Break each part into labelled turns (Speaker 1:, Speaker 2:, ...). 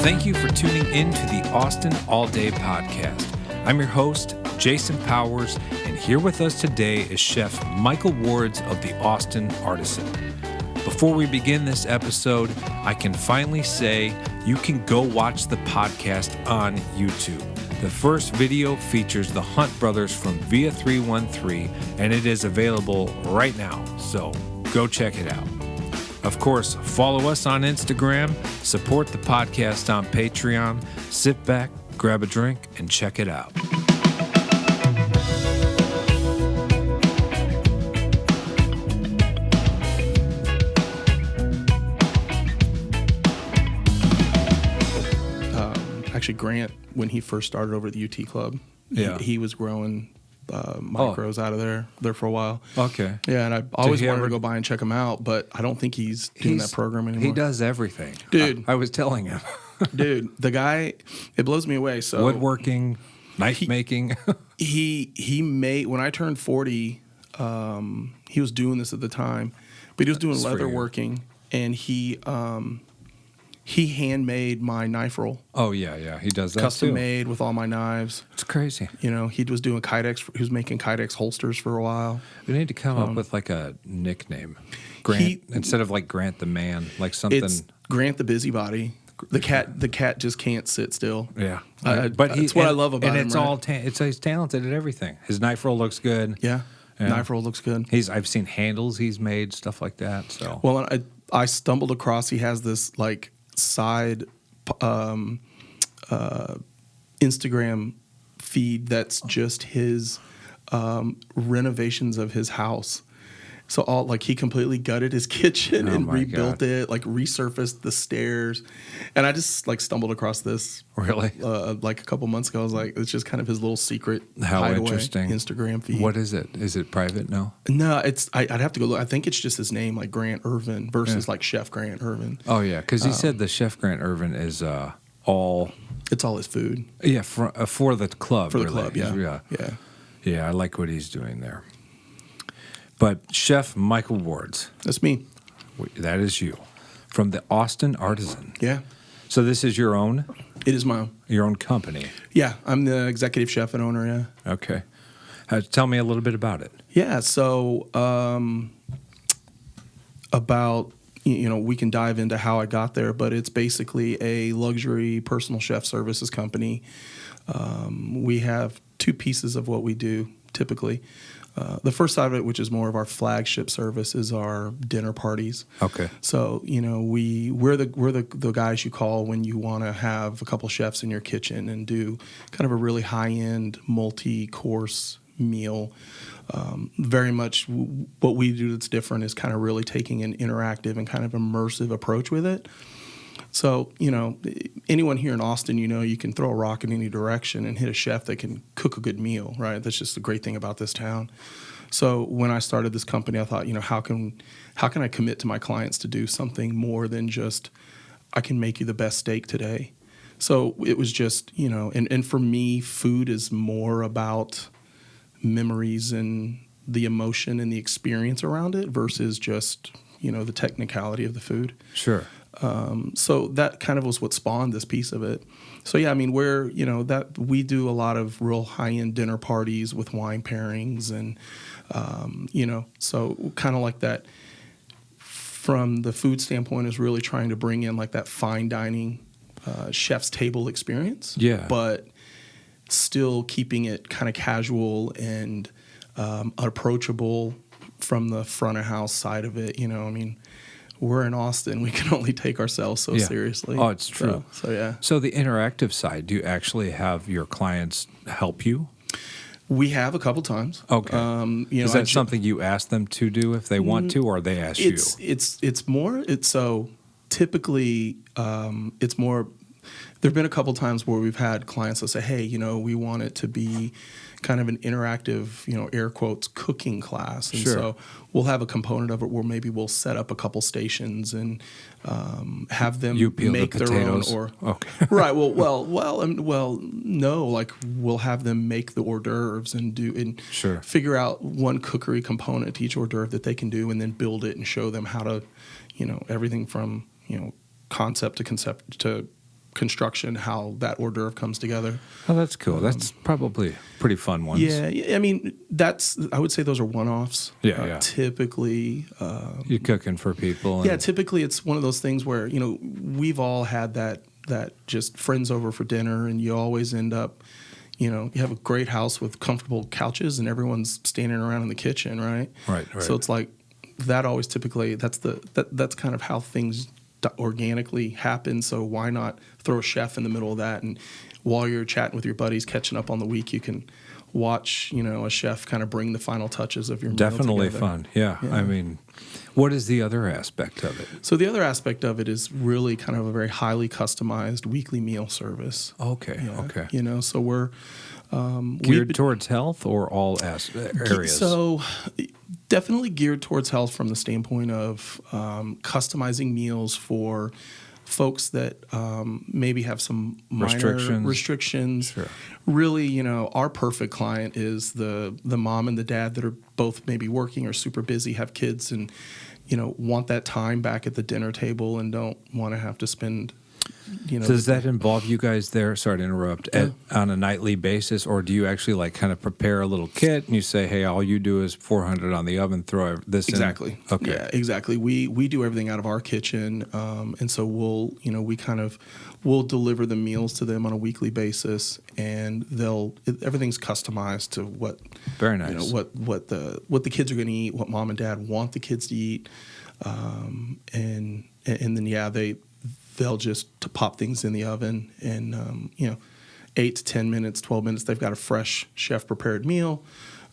Speaker 1: Thank you for tuning in to the Austin All Day Podcast. I'm your host, Jason Powers, and here with us today is Chef Micheal Wards of the Austin Artisan. Before we begin this episode, I can finally say you can go watch the podcast on YouTube. The first video features the Hunt brothers from Via 313, and it is available right now, so go check it out. Of course, follow us on Instagram, support the podcast on Patreon, sit back, grab a drink, and check it out.
Speaker 2: Actually, Grant, when he first started over at the UT Club, he was growing micros out of there for a while.
Speaker 1: Okay.
Speaker 2: Yeah, and I always wanted to go by and check him out, but I don't think he's doing that program anymore.
Speaker 1: He does everything.
Speaker 2: Dude.
Speaker 1: I was telling him.
Speaker 2: Dude, the guy, it blows me away. So
Speaker 1: woodworking, knife making.
Speaker 2: He made, when I turned 40, he was doing this at the time, but he was doing leatherworking, and he handmade my knife roll.
Speaker 1: Oh, yeah. He does that
Speaker 2: Custom
Speaker 1: too.
Speaker 2: made with all my knives.
Speaker 1: It's crazy.
Speaker 2: You know, he was doing Kydex. He was making Kydex holsters for a while.
Speaker 1: We need to come up with like a nickname. Grant, instead of like Grant the Man, like something.
Speaker 2: It's Grant the Busybody. The cat just can't sit still.
Speaker 1: Yeah.
Speaker 2: But that's what I love about him.
Speaker 1: And it's all, he's talented at everything. His knife roll looks good.
Speaker 2: Yeah. Knife roll looks good.
Speaker 1: I've seen handles he's made, stuff like that. So.
Speaker 2: Well, I stumbled across, he has this like side Instagram feed that's just his renovations of his house. So he completely gutted his kitchen and rebuilt it, like resurfaced the stairs. And I just like stumbled across this
Speaker 1: really
Speaker 2: like a couple months ago. I was like, it's just kind of his little secret
Speaker 1: interesting
Speaker 2: Instagram feed.
Speaker 1: What is it? Is it private? No,
Speaker 2: I'd have to go look. I think it's just his name, like Grant Irvin versus like Chef Grant Irvin.
Speaker 1: Oh yeah, because he said the Chef Grant Irvin is all.
Speaker 2: It's all his food.
Speaker 1: Yeah, for the club.
Speaker 2: For the club, yeah.
Speaker 1: I like what he's doing there. But Chef Micheal Wards.
Speaker 2: That's me.
Speaker 1: That is you. From the Austin Artisan.
Speaker 2: Yeah.
Speaker 1: So this is your own?
Speaker 2: It is my own.
Speaker 1: Your own company?
Speaker 2: Yeah. I'm the executive chef and owner, yeah.
Speaker 1: Okay. Tell me a little bit about it.
Speaker 2: Yeah. So we can dive into how I got there, but it's basically a luxury personal chef services company. We have two pieces of what we do typically. The first side of it, which is more of our flagship service, is our dinner parties.
Speaker 1: Okay.
Speaker 2: So we're the guys you call when you want to have a couple chefs in your kitchen and do kind of a really high end multi-course meal. Very much what we do that's different is kind of really taking an interactive and kind of immersive approach with it. So, anyone here in Austin, you can throw a rock in any direction and hit a chef that can cook a good meal, right? That's just the great thing about this town. So when I started this company, I thought, how can I commit to my clients to do something more than just, I can make you the best steak today. So it was just, and for me, food is more about memories and the emotion and the experience around it versus just, the technicality of the food.
Speaker 1: Sure.
Speaker 2: So that kind of was what spawned this piece of it. So yeah, that we do a lot of real high-end dinner parties with wine pairings and, so kind of like that from the food standpoint is really trying to bring in like that fine dining, chef's table experience.
Speaker 1: Yeah.
Speaker 2: But still keeping it kind of casual and, approachable from the front of house side of it. We're in Austin. We can only take ourselves so seriously.
Speaker 1: Oh, it's true.
Speaker 2: So yeah.
Speaker 1: So the interactive side, do you actually have your clients help you?
Speaker 2: We have a couple times.
Speaker 1: Okay. Is that something you ask them to do if they want to, or they ask you?
Speaker 2: So typically it's more. There have been a couple times where we've had clients that say, "Hey, we want it to be kind of an interactive, air quotes, cooking class." And so we'll have a component of it where maybe we'll set up a couple stations and have them make their own. Right. No. Like we'll have them make the hors d'oeuvres and figure out one cookery component to each hors d'oeuvre that they can do, and then build it and show them how to, everything from concept to construction, how that hors d'oeuvre comes together.
Speaker 1: Oh, that's cool. That's probably pretty fun ones.
Speaker 2: Yeah, I mean, I would say those are one-offs.
Speaker 1: Yeah.
Speaker 2: Typically,
Speaker 1: You're cooking for people.
Speaker 2: yeah, typically it's one of those things where, we've all had that just friends over for dinner, and you always end up, you have a great house with comfortable couches and everyone's standing around in the kitchen, right?
Speaker 1: Right.
Speaker 2: So it's like that always typically, that's kind of how things organically happen. So why not throw a chef in the middle of that, and while you're chatting with your buddies, catching up on the week, you can watch, a chef kind of bring the final touches of your meal
Speaker 1: definitely
Speaker 2: together.
Speaker 1: fun. Yeah. I mean, what is the other aspect of it?
Speaker 2: So the other aspect of it is really kind of a very highly customized weekly meal service.
Speaker 1: Okay.
Speaker 2: So we're
Speaker 1: geared towards health or all areas?
Speaker 2: So definitely geared towards health from the standpoint of customizing meals for folks that maybe have some minor restrictions.
Speaker 1: Sure.
Speaker 2: Really, our perfect client is the mom and the dad that are both maybe working or super busy, have kids, and want that time back at the dinner table and don't want to have to spend.
Speaker 1: Does that involve you guys there? Sorry to interrupt. On a nightly basis, or do you actually kind of prepare a little kit and you say, "Hey, all you do is 400 on the oven, throw this
Speaker 2: exactly.
Speaker 1: in"? Okay.
Speaker 2: Yeah, exactly. We do everything out of our kitchen, and so we'll deliver the meals to them on a weekly basis, and everything's customized to what.
Speaker 1: Very nice.
Speaker 2: What the kids are going to eat, what mom and dad want the kids to eat, and then they'll just to pop things in the oven, and 8 to 10 minutes, 12 minutes, they've got a fresh chef prepared meal,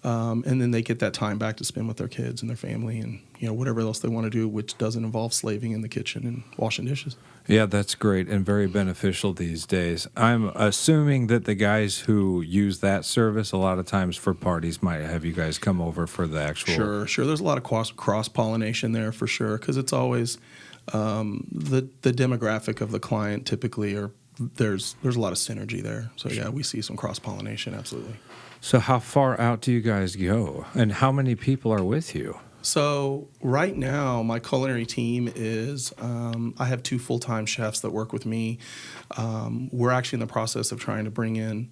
Speaker 2: and then they get that time back to spend with their kids and their family, and whatever else they want to do, which doesn't involve slaving in the kitchen and washing dishes.
Speaker 1: Yeah, that's great and very beneficial these days. I'm assuming that the guys who use that service a lot of times for parties might have you guys come over for the actual.
Speaker 2: Sure. There's a lot of cross pollination there for sure, because it's always the demographic of the client typically there's a lot of synergy there. So yeah, we see some cross pollination, absolutely.
Speaker 1: So how far out do you guys go, and how many people are with you?
Speaker 2: So right now, my culinary team is, I have 2 full-time chefs that work with me. We're actually in the process of trying to bring in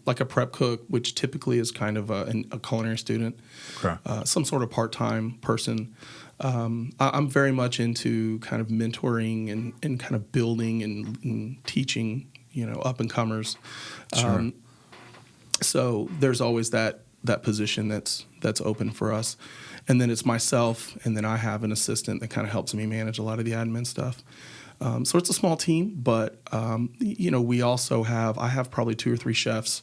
Speaker 2: like a prep cook, which typically is kind of a culinary student,
Speaker 1: Okay.
Speaker 2: Some sort of part-time person. I'm very much into kind of mentoring and kind of building and teaching, up-and-comers.
Speaker 1: Sure.
Speaker 2: So there's always that position that's open for us. And then it's myself, and then I have an assistant that kind of helps me manage a lot of the admin stuff. So it's a small team, but, we also I have probably 2 or 3 chefs,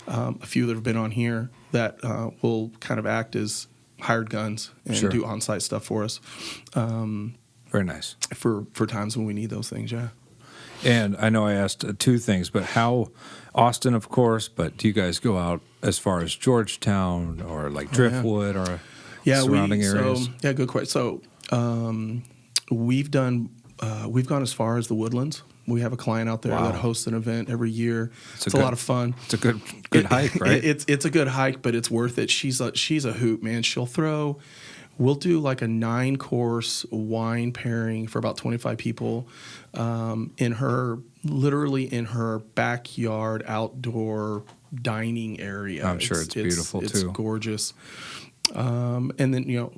Speaker 2: a few that have been on here that will kind of act as hired guns and
Speaker 1: Sure.
Speaker 2: do on-site stuff for us.
Speaker 1: Very nice.
Speaker 2: For times when we need those things, yeah.
Speaker 1: And I know I asked 2 things, but how Austin, of course, but do you guys go out as far as Georgetown or Driftwood or surrounding areas?
Speaker 2: So, good question. So we've gone as far as the Woodlands. We have a client out there that hosts an event every year. It's a lot of fun.
Speaker 1: It's a good hike, right?
Speaker 2: It's a good hike, but it's worth it. She's a hoot, man. We'll do like a 9-course wine pairing for about 25 people, literally in her backyard outdoor dining area.
Speaker 1: I'm sure it's beautiful too.
Speaker 2: It's gorgeous. And then,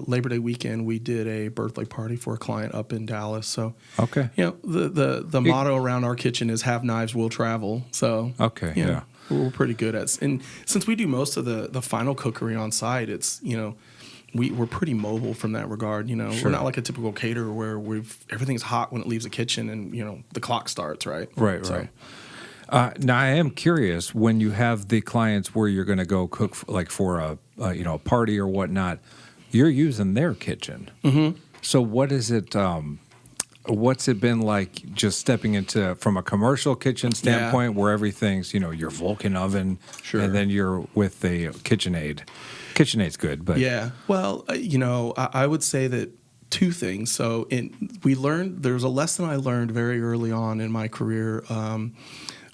Speaker 2: Labor Day weekend, we did a birthday party for a client up in Dallas. So,
Speaker 1: okay.
Speaker 2: The motto around our kitchen is "Have knives, we'll travel." So,
Speaker 1: okay, yeah.
Speaker 2: We're pretty good at, and since we do most of the final cookery on site, it's, we're pretty mobile from that regard.
Speaker 1: Sure.
Speaker 2: We're not like a typical caterer where everything's hot when it leaves the kitchen and, the clock starts, right?
Speaker 1: Right. Now, I am curious, when you have the clients where you're going to go cook for a party or whatnot, you're using their kitchen.
Speaker 2: Mm-hmm.
Speaker 1: So what is it? What's it been like just stepping into from a commercial kitchen standpoint where everything's your Vulcan oven,
Speaker 2: Sure.
Speaker 1: and then you're with the KitchenAid. KitchenAid's good, but
Speaker 2: yeah. Well, I would say that 2 things. So there's a lesson I learned very early on in my career.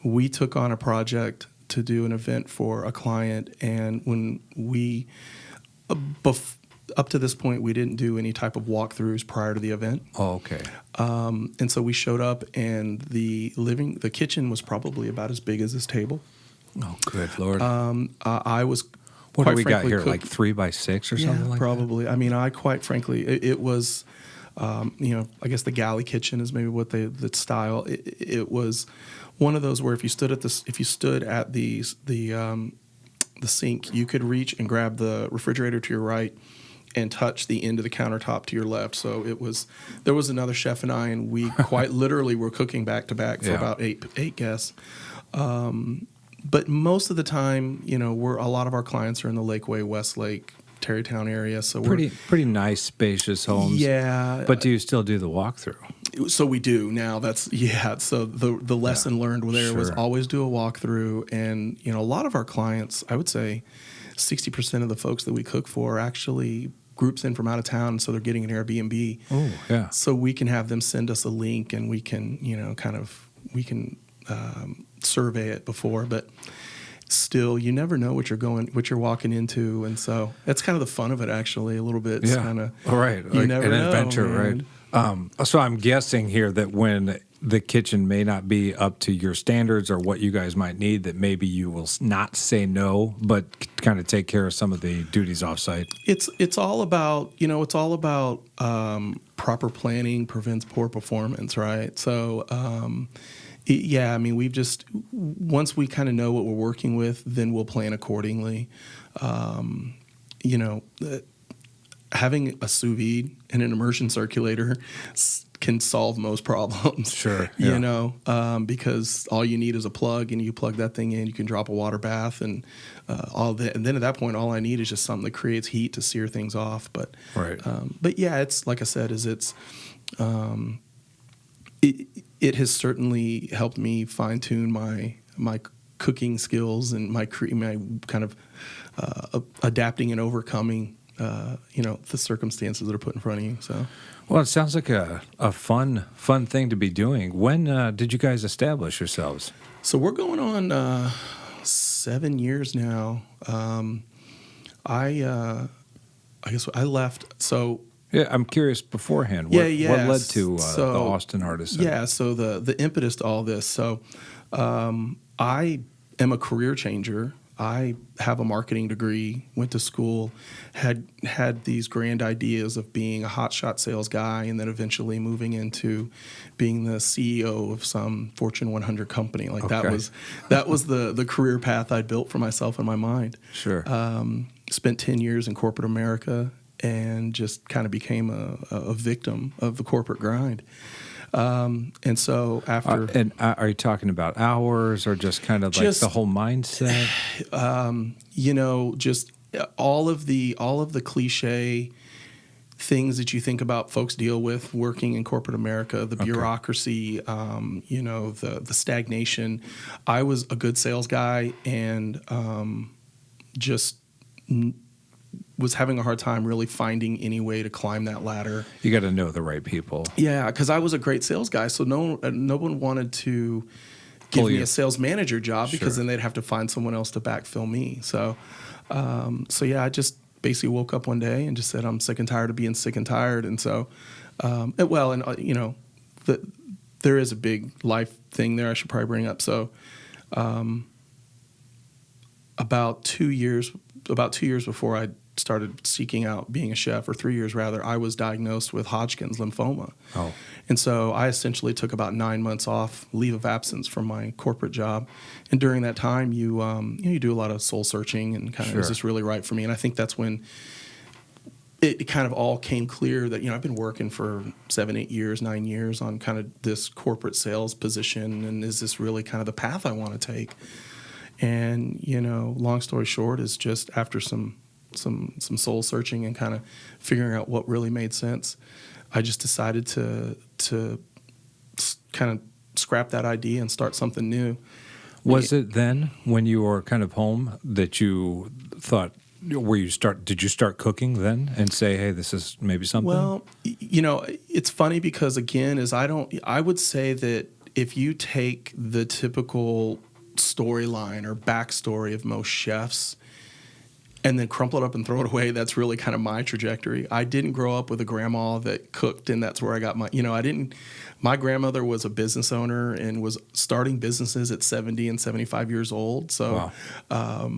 Speaker 2: We took on a project to do an event for a client, and when up to this point, we didn't do any type of walkthroughs prior to the event.
Speaker 1: Oh, okay.
Speaker 2: And so we showed up, and the kitchen was probably about as big as this table.
Speaker 1: Oh, good Lord.
Speaker 2: I was
Speaker 1: What
Speaker 2: quite
Speaker 1: do we got
Speaker 2: frankly
Speaker 1: here? Like 3 by 6 or something like
Speaker 2: probably. I mean, I quite frankly, it was, I guess the galley kitchen is maybe what the style. It was one of those where if you stood at the sink, you could reach and grab the refrigerator to your right and touch the end of the countertop to your left. So there was another chef and I, and we quite literally were cooking back to back for about eight guests. But most of the time, a lot of our clients are in the Lakeway, Westlake, Tarrytown area. So we're
Speaker 1: pretty nice, spacious homes.
Speaker 2: Yeah.
Speaker 1: But do you still do the walkthrough?
Speaker 2: So we do now. So the lesson learned there was always do a walkthrough. And, a lot of our clients, I would say 60% of the folks that we cook for are actually groups in from out of town. So they're getting an Airbnb.
Speaker 1: Oh, yeah.
Speaker 2: So we can have them send us a link, and we can, survey it before, but still, you never know what you're walking into, and so that's kind of the fun of it. Actually, a little bit. It's kind of
Speaker 1: right,
Speaker 2: you
Speaker 1: like
Speaker 2: never
Speaker 1: an
Speaker 2: know,
Speaker 1: adventure,
Speaker 2: man.
Speaker 1: right? So I'm guessing here that when the kitchen may not be up to your standards or what you guys might need, that maybe you will not say no, but kind of take care of some of the duties offsite.
Speaker 2: It's all about proper planning prevents poor performance, right? So. Yeah, I mean, we've just, once we kind of know what we're working with, then we'll plan accordingly. Having a sous vide and an immersion circulator can solve most problems.
Speaker 1: Sure. Yeah.
Speaker 2: Because all you need is a plug, and you plug that thing in, you can drop a water bath and all that. And then at that point, all I need is just something that creates heat to sear things off. But yeah, it's like I said, it has certainly helped me fine tune my cooking skills and my kind of adapting and overcoming the circumstances that are put in front of you. So,
Speaker 1: well, it sounds like a fun thing to be doing. When did you guys establish yourselves?
Speaker 2: So we're going on 7 years now. I guess I left. So.
Speaker 1: Yeah, I'm curious beforehand. What led to the Austin Artisan?
Speaker 2: Yeah, so the impetus to all this. So I am a career changer. I have a marketing degree, went to school, had these grand ideas of being a hotshot sales guy, and then eventually moving into being the CEO of some Fortune 100 company. Like that was the career path I'd built for myself in my mind.
Speaker 1: Sure.
Speaker 2: Spent 10 years in corporate America, and just kind of became a victim of the corporate grind. And so after...
Speaker 1: are you talking about hours or just kind of like the whole mindset?
Speaker 2: Just all of the cliche things that you think about folks deal with working in corporate America, the bureaucracy, the stagnation. I was a good sales guy, and was having a hard time really finding any way to climb that ladder.
Speaker 1: You got to know the right people.
Speaker 2: Yeah, because I was a great sales guy, so no one wanted to give me a sales manager job, because then they'd have to find someone else to backfill me. So yeah, I just basically woke up one day and just said, I'm sick and tired of being sick and tired. And so, there is a big life thing there I should probably bring up. So, about 2 years before I started seeking out being a chef, or 3 years rather, I was diagnosed with Hodgkin's lymphoma.
Speaker 1: Oh.
Speaker 2: And so I essentially took about 9 months off, leave of absence from my corporate job. And during that time, you do a lot of soul searching and kind of, is this really right for me? And I think that's when it kind of all came clear that, I've been working for 9 years on kind of this corporate sales position. And is this really kind of the path I want to take? And, long story short is just after some soul searching and kind of figuring out what really made sense, I just decided to kind of scrap that idea and start something new.
Speaker 1: Was it then, when you were kind of home, that you thought, did you start cooking then and say, hey, this is maybe something?
Speaker 2: Well, it's funny because, again, I would say that if you take the typical storyline or backstory of most chefs, and then crumple it up and throw it away. That's really kind of my trajectory. I didn't grow up with a grandma that cooked, and that's where I got my grandmother was a business owner and was starting businesses at 70 and 75 years old. So,
Speaker 1: Wow.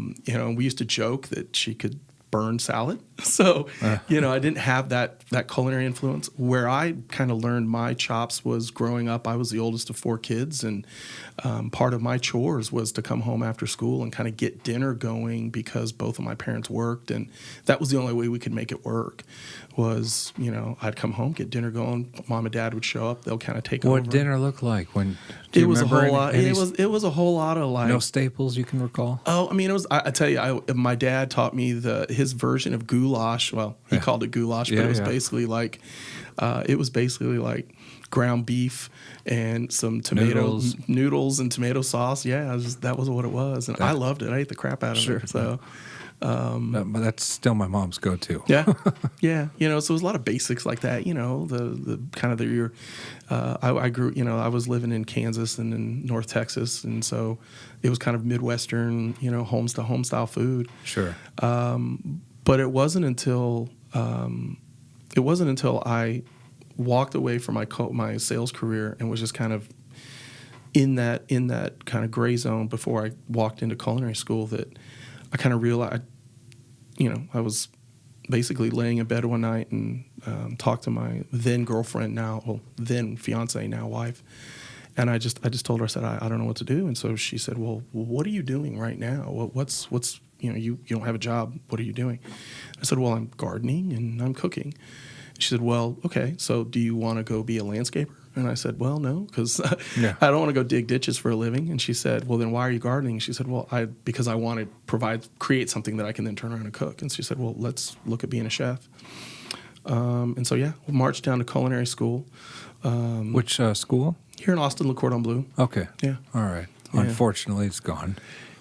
Speaker 2: We used to joke that she could burn salad. So, I didn't have that culinary influence. Where I kind of learned my chops was growing up. I was the oldest of 4 kids, and part of my chores was to come home after school and kind of get dinner going because both of my parents worked, and that was the only way we could make it work. Was I'd come home, get dinner going. Mom and Dad would show up. They'll kind of take over.
Speaker 1: What did dinner look like?
Speaker 2: It was a whole lot. It was a whole lot of
Speaker 1: no staples you can recall.
Speaker 2: Oh, I mean, it was. I tell you, my dad taught me his version of goulash. Well, he called it goulash, but it was basically like, ground beef and some noodles and tomato sauce. Yeah, that was what it was, and I loved it. I ate the crap out of it. So.
Speaker 1: But that's still my mom's go-to.
Speaker 2: Yeah. So it was a lot of basics like that. The kind of your. I grew. I was living in Kansas and in North Texas, and so it was kind of Midwestern, home style food.
Speaker 1: Sure.
Speaker 2: But it wasn't until I walked away from my sales career and was just kind of in that kind of gray zone before I walked into culinary school that I kind of realized, I was basically laying in bed one night and talked to my then girlfriend, then fiance, now wife, and I just told her, I said, I don't know what to do, and so she said, well, what are you doing right now? What's you don't have a job. What are you doing? I said, well, I'm gardening and I'm cooking. She said, well, okay, so do you want to go be a landscaper? And I said, well, no, because I don't want to go dig ditches for a living. And she said, well, then why are you gardening? She said, well, because I want to create something that I can then turn around and cook. And she said, well, let's look at being a chef. And so, we marched down to Culinary School.
Speaker 1: Which school?
Speaker 2: Here in Austin, Le Cordon Bleu.
Speaker 1: Okay.
Speaker 2: Yeah.
Speaker 1: All right.
Speaker 2: Yeah.
Speaker 1: Unfortunately, it's gone.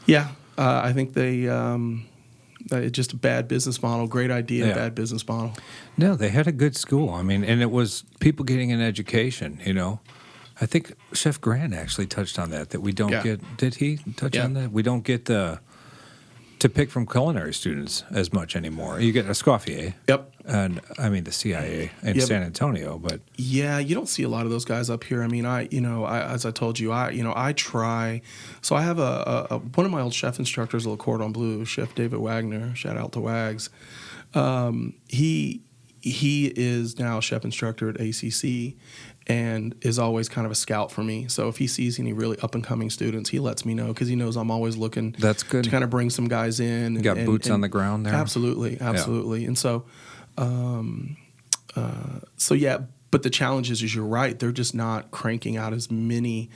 Speaker 2: Yeah. I think they... it's just a bad business model. Great idea, bad business model.
Speaker 1: No, they had a good school. I mean, and it was people getting an education, I think Chef Grant actually touched on that we don't get. Did he touch on that? We don't get to pick from culinary students as much anymore. You get Escoffier.
Speaker 2: Yep.
Speaker 1: And I mean the CIA in San Antonio, but
Speaker 2: yeah, you don't see a lot of those guys up here. I mean, as I told you, I try. So I have one of my old chef instructors at Le Cordon Bleu, Chef David Wagner. Shout out to Wags. He is now a chef instructor at ACC and is always kind of a scout for me. So if he sees any really up-and-coming students, he lets me know because he knows I'm always looking
Speaker 1: That's good.
Speaker 2: to kind of bring some guys in.
Speaker 1: You got boots on the ground there?
Speaker 2: Absolutely. Yeah. And so, but the challenge is you're right, they're just not cranking out as many.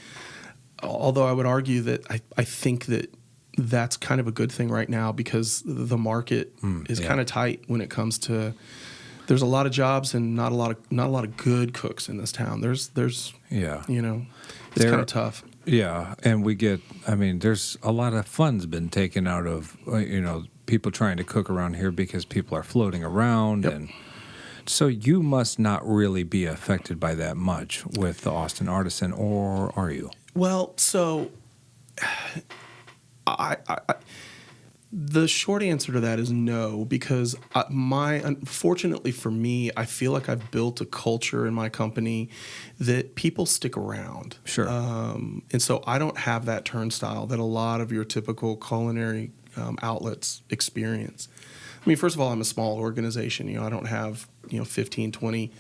Speaker 2: Although I would argue that I think that that's kind of a good thing right now because the market is kind of tight when it comes to. There's a lot of jobs and not a lot of good cooks in this town. There's it's kind of tough.
Speaker 1: Yeah, and there's a lot of funds been taken out of people trying to cook around here because people are floating around, and so you must not really be affected by that much with the Austin Artisan, or are you?
Speaker 2: Well, so the short answer to that is no, because unfortunately for me, I feel like I've built a culture in my company that people stick around.
Speaker 1: Sure.
Speaker 2: And so I don't have that turnstile that a lot of your typical culinary outlets experience. I mean, first of all, I'm a small organization. I don't have 15, 20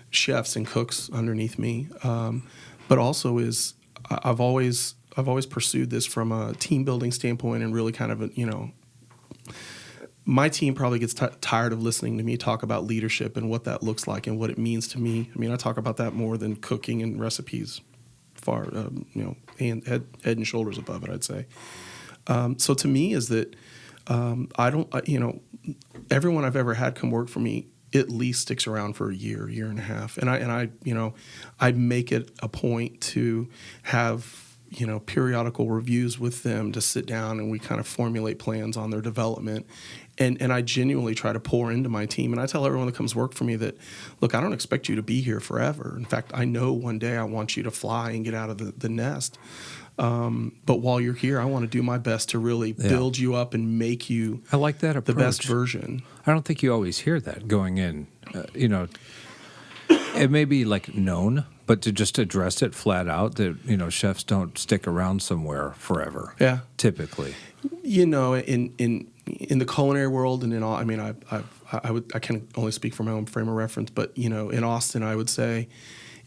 Speaker 2: chefs and cooks underneath me. But also I've always pursued this from a team building standpoint and really kind of my team probably gets tired of listening to me talk about leadership and what that looks like and what it means to me. I mean, I talk about that more than cooking and recipes, far, head and shoulders above it, I'd say. So to me is that everyone I've ever had come work for me at least sticks around for a year and a half. And I make it a point to have, periodical reviews with them to sit down and we kind of formulate plans on their development. And I genuinely try to pour into my team. And I tell everyone that comes work for me that, look, I don't expect you to be here forever. In fact, I know one day I want you to fly and get out of the nest. But while you're here, I want to do my best to really build you up and make you
Speaker 1: I like that approach.
Speaker 2: The best version.
Speaker 1: I don't think you always hear that going in. It may be like known, but to just address it flat out that, chefs don't stick around somewhere forever.
Speaker 2: Yeah.
Speaker 1: Typically.
Speaker 2: In the culinary world and in all, I mean, I can only speak from my own frame of reference, but, in Austin, I would say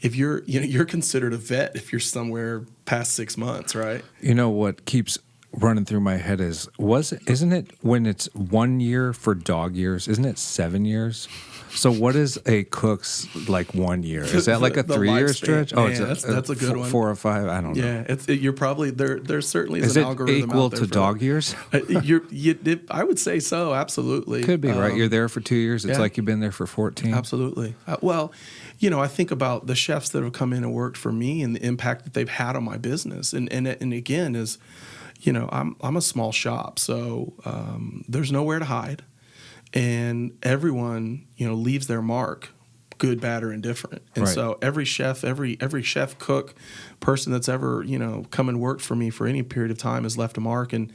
Speaker 2: if you're considered a vet if you're somewhere past 6 months, right?
Speaker 1: What keeps running through my head isn't it when it's 1 year for dog years, isn't it 7 years? So what is a cook's 1 year? Is that like a 3-year stretch?
Speaker 2: Oh, yeah, that's a good one.
Speaker 1: 4 or 5. I don't know.
Speaker 2: Yeah, you're probably there. Certainly is an algorithm
Speaker 1: equal
Speaker 2: out there
Speaker 1: to dog years?
Speaker 2: I would say so. Absolutely,
Speaker 1: could be right. You're there for 2 years. It's like you've been there for 14.
Speaker 2: Absolutely. I think about the chefs that have come in and worked for me and the impact that they've had on my business. And again, is I'm a small shop, so there's nowhere to hide. And everyone, leaves their mark, good, bad, or indifferent. And so every chef, every chef, cook, person that's ever, come and worked for me for any period of time has left a mark. And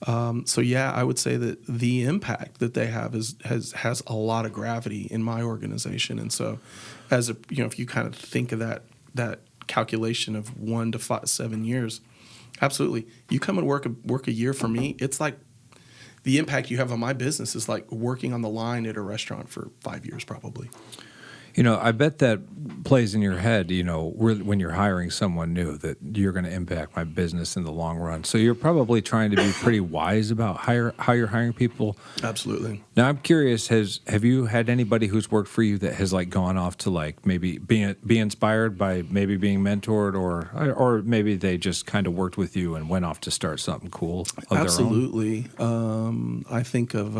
Speaker 2: I would say that the impact that they have has a lot of gravity in my organization. And so if you kind of think of that calculation of 1 to 7 years, absolutely. You come and work a year for me, it's like the impact you have on my business is like working on the line at a restaurant for 5 years probably.
Speaker 1: I bet that plays in your head, when you're hiring someone new, that you're going to impact my business in the long run. So you're probably trying to be pretty wise about how you're hiring people.
Speaker 2: Absolutely.
Speaker 1: Now, I'm curious, have you had anybody who's worked for you that has gone off to maybe be inspired by maybe being mentored or maybe they just kind of worked with you and went off to start something cool of
Speaker 2: Absolutely. Their own? I think of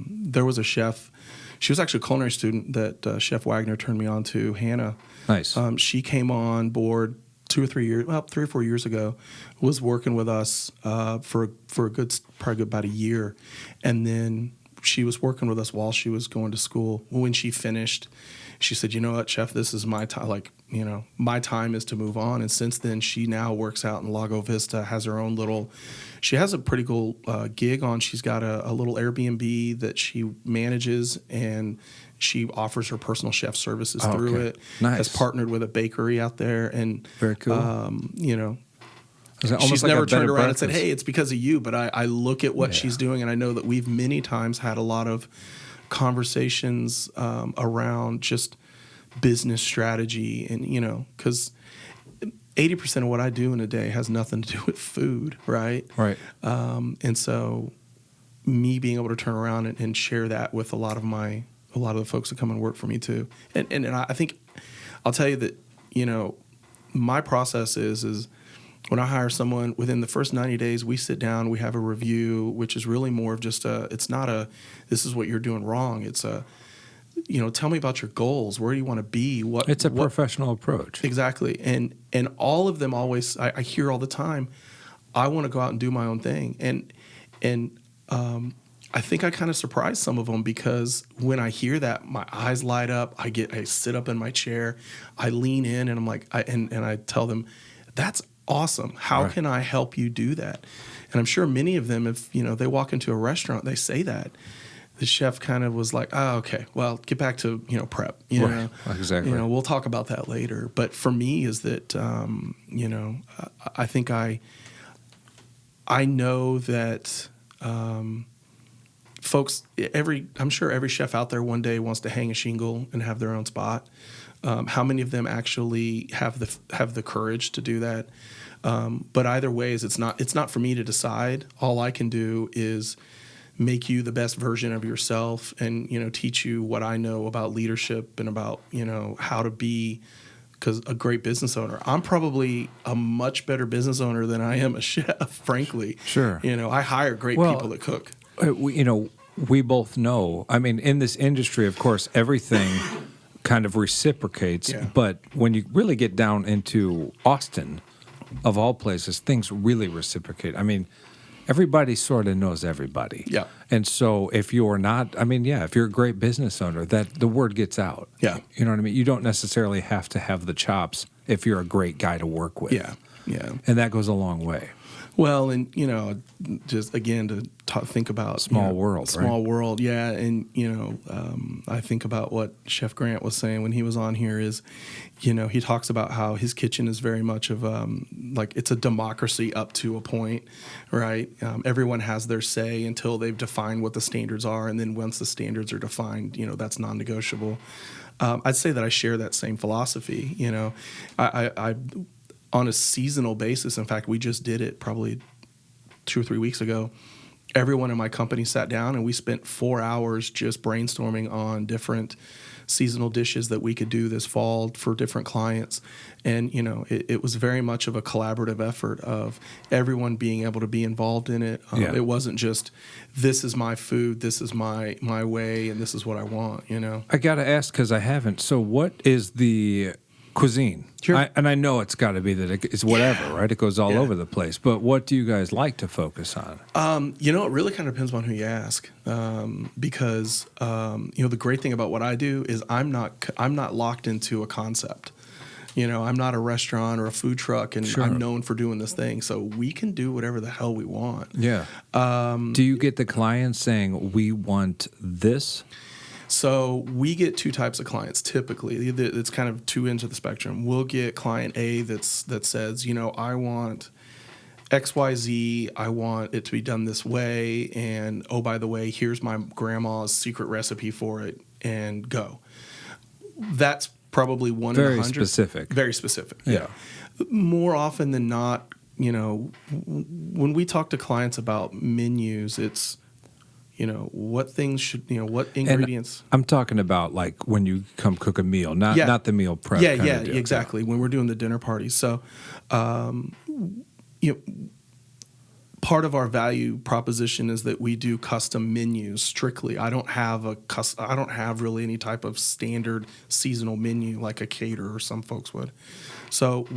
Speaker 2: there was a chef. She was actually a culinary student that Chef Wagner turned me on to, Hannah.
Speaker 1: Nice.
Speaker 2: She came on board 3 or 4 years ago, was working with us for probably about a year. And then she was working with us while she was going to school. When she finished, she said, "You know what, Chef, this is my time. My time is to move on." And since then, she now works out in Lago Vista, has her own she has a pretty cool gig on. She's got a little Airbnb that she manages, and she offers her personal chef services through it.
Speaker 1: Nice.
Speaker 2: Has partnered with a bakery out there, and
Speaker 1: very cool.
Speaker 2: She's never turned around and said, "Hey, it's because of you." But I look at what she's doing, and I know that we've many times had a lot of conversations around just business strategy, and because 80% of what I do in a day has nothing to do with food, right?
Speaker 1: Right.
Speaker 2: And so me being able to turn around and share that with a lot of the folks that come and work for me too. And I think I'll tell you that, my process is when I hire someone, within the first 90 days, we sit down, we have a review, which is really more of just it's not this is what you're doing wrong. It's tell me about your goals. Where do you want to be?
Speaker 1: It's a professional approach.
Speaker 2: Exactly. And all of them always, I hear all the time, I want to go out and do my own thing. And I think I kind of surprise some of them, because when I hear that, my eyes light up. I sit up in my chair, I lean in, and I'm like, and I tell them, that's awesome. How can I help you do that? And I'm sure many of them, if they walk into a restaurant, they say that. The chef kind of was like, "Oh, okay, well, get back to prep."
Speaker 1: Right. Exactly.
Speaker 2: We'll talk about that later. But for me, is that I think I know that folks, I'm sure every chef out there one day wants to hang a shingle and have their own spot. How many of them actually have the courage to do that? But either ways, it's not for me to decide. All I can do is make you the best version of yourself, and teach you what I know about leadership and about how to be a great business owner. I'm probably a much better business owner than I am a chef, frankly.
Speaker 1: Sure.
Speaker 2: I hire great people that cook.
Speaker 1: We both know. I mean, in this industry, of course, everything kind of reciprocates. Yeah. But when you really get down into Austin, of all places, things really reciprocate. I mean, everybody sort of knows everybody.
Speaker 2: Yeah.
Speaker 1: And so if you're not, I mean, yeah, if you're a great business owner, that the word gets out.
Speaker 2: Yeah.
Speaker 1: You know what I mean? You don't necessarily have to have the chops if you're a great guy to work with.
Speaker 2: Yeah. Yeah.
Speaker 1: And that goes a long way.
Speaker 2: Well, and just again to think about
Speaker 1: Small world,
Speaker 2: small
Speaker 1: right?
Speaker 2: world, yeah. And I think about what Chef Grant was saying when he was on here is, he talks about how his kitchen is very much of like it's a democracy up to a point, right? Everyone has their say until they've defined what the standards are, and then once the standards are defined, that's non-negotiable. I'd say that I share that same philosophy. I on a seasonal basis. In fact, we just did it probably 2 or 3 weeks ago. Everyone in my company sat down and we spent 4 hours just brainstorming on different seasonal dishes that we could do this fall for different clients. And, it was very much of a collaborative effort of everyone being able to be involved in it. It wasn't just, this is my food, this is my way, and this is what I want,
Speaker 1: I got to ask because I haven't. So what is the cuisine?
Speaker 2: Sure.
Speaker 1: I know it's got to be that it's whatever, right? It goes all over the place. But what do you guys like to focus on?
Speaker 2: It really kind of depends on who you ask. Because the great thing about what I do is I'm not locked into a concept. I'm not a restaurant or a food truck, and
Speaker 1: Sure.
Speaker 2: I'm known for doing this thing. So we can do whatever the hell we want.
Speaker 1: Yeah. Do you get the clients saying, we want this?
Speaker 2: So we get 2 types of clients typically. It's kind of 2 ends of the spectrum. We'll get client A that says, I want XYZ, I want it to be done this way, and oh, by the way, here's my grandma's secret recipe for it, and go. That's probably one in 100.
Speaker 1: Specific.
Speaker 2: Very specific.
Speaker 1: Yeah.
Speaker 2: More often than not, when we talk to clients about menus, it's what things should, what ingredients.
Speaker 1: And I'm talking about like when you come cook a meal, not the meal prep.
Speaker 2: Yeah,
Speaker 1: kind of deal.
Speaker 2: exactly. When we're doing the dinner parties. So, part of our value proposition is that we do custom menus strictly. I don't have really any type of standard seasonal menu like a caterer or some folks would. So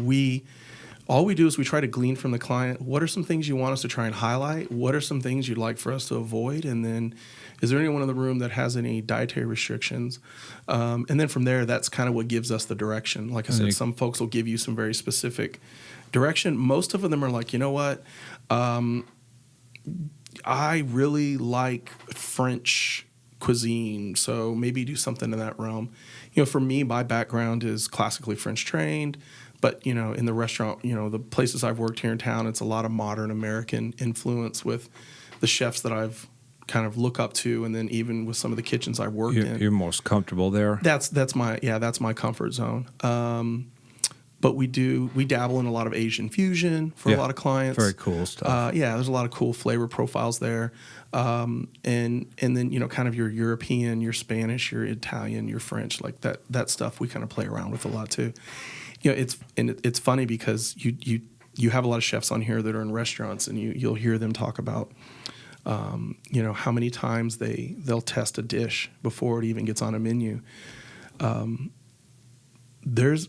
Speaker 2: all we do is we try to glean from the client, what are some things you want us to try and highlight? What are some things you'd like for us to avoid? And then is there anyone in the room that has any dietary restrictions? And then from there, that's kind of what gives us the direction. Like I said, some folks will give you some very specific direction. Most of them are like, you know what? I really like French cuisine, so maybe do something in that realm. For me, my background is classically French trained. But, in the restaurant, the places I've worked here in town, it's a lot of modern American influence with the chefs that I've kind of look up to. And then even with some of the kitchens I've worked in.
Speaker 1: You're most comfortable there?
Speaker 2: That's my comfort zone. But we dabble in a lot of Asian fusion for a lot of clients.
Speaker 1: Very cool stuff.
Speaker 2: There's a lot of cool flavor profiles there. And then, kind of your European, your Spanish, your Italian, your French, like that stuff we kind of play around with a lot too. It's funny because you have a lot of chefs on here that are in restaurants, and you'll hear them talk about, how many times they'll test a dish before it even gets on a menu. There's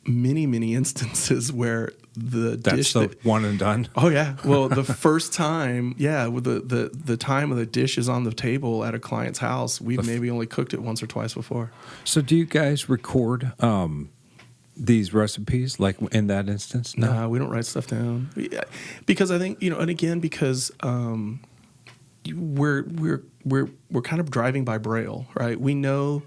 Speaker 2: many instances where
Speaker 1: That's the one and done.
Speaker 2: Oh yeah. Well, the first time, with the time of the dish is on the table at a client's house, we've maybe only cooked it once or twice before.
Speaker 1: So do you guys record these recipes, like in that instance?
Speaker 2: No, we don't write stuff down because I think and again because we're kind of driving by Braille, right? We know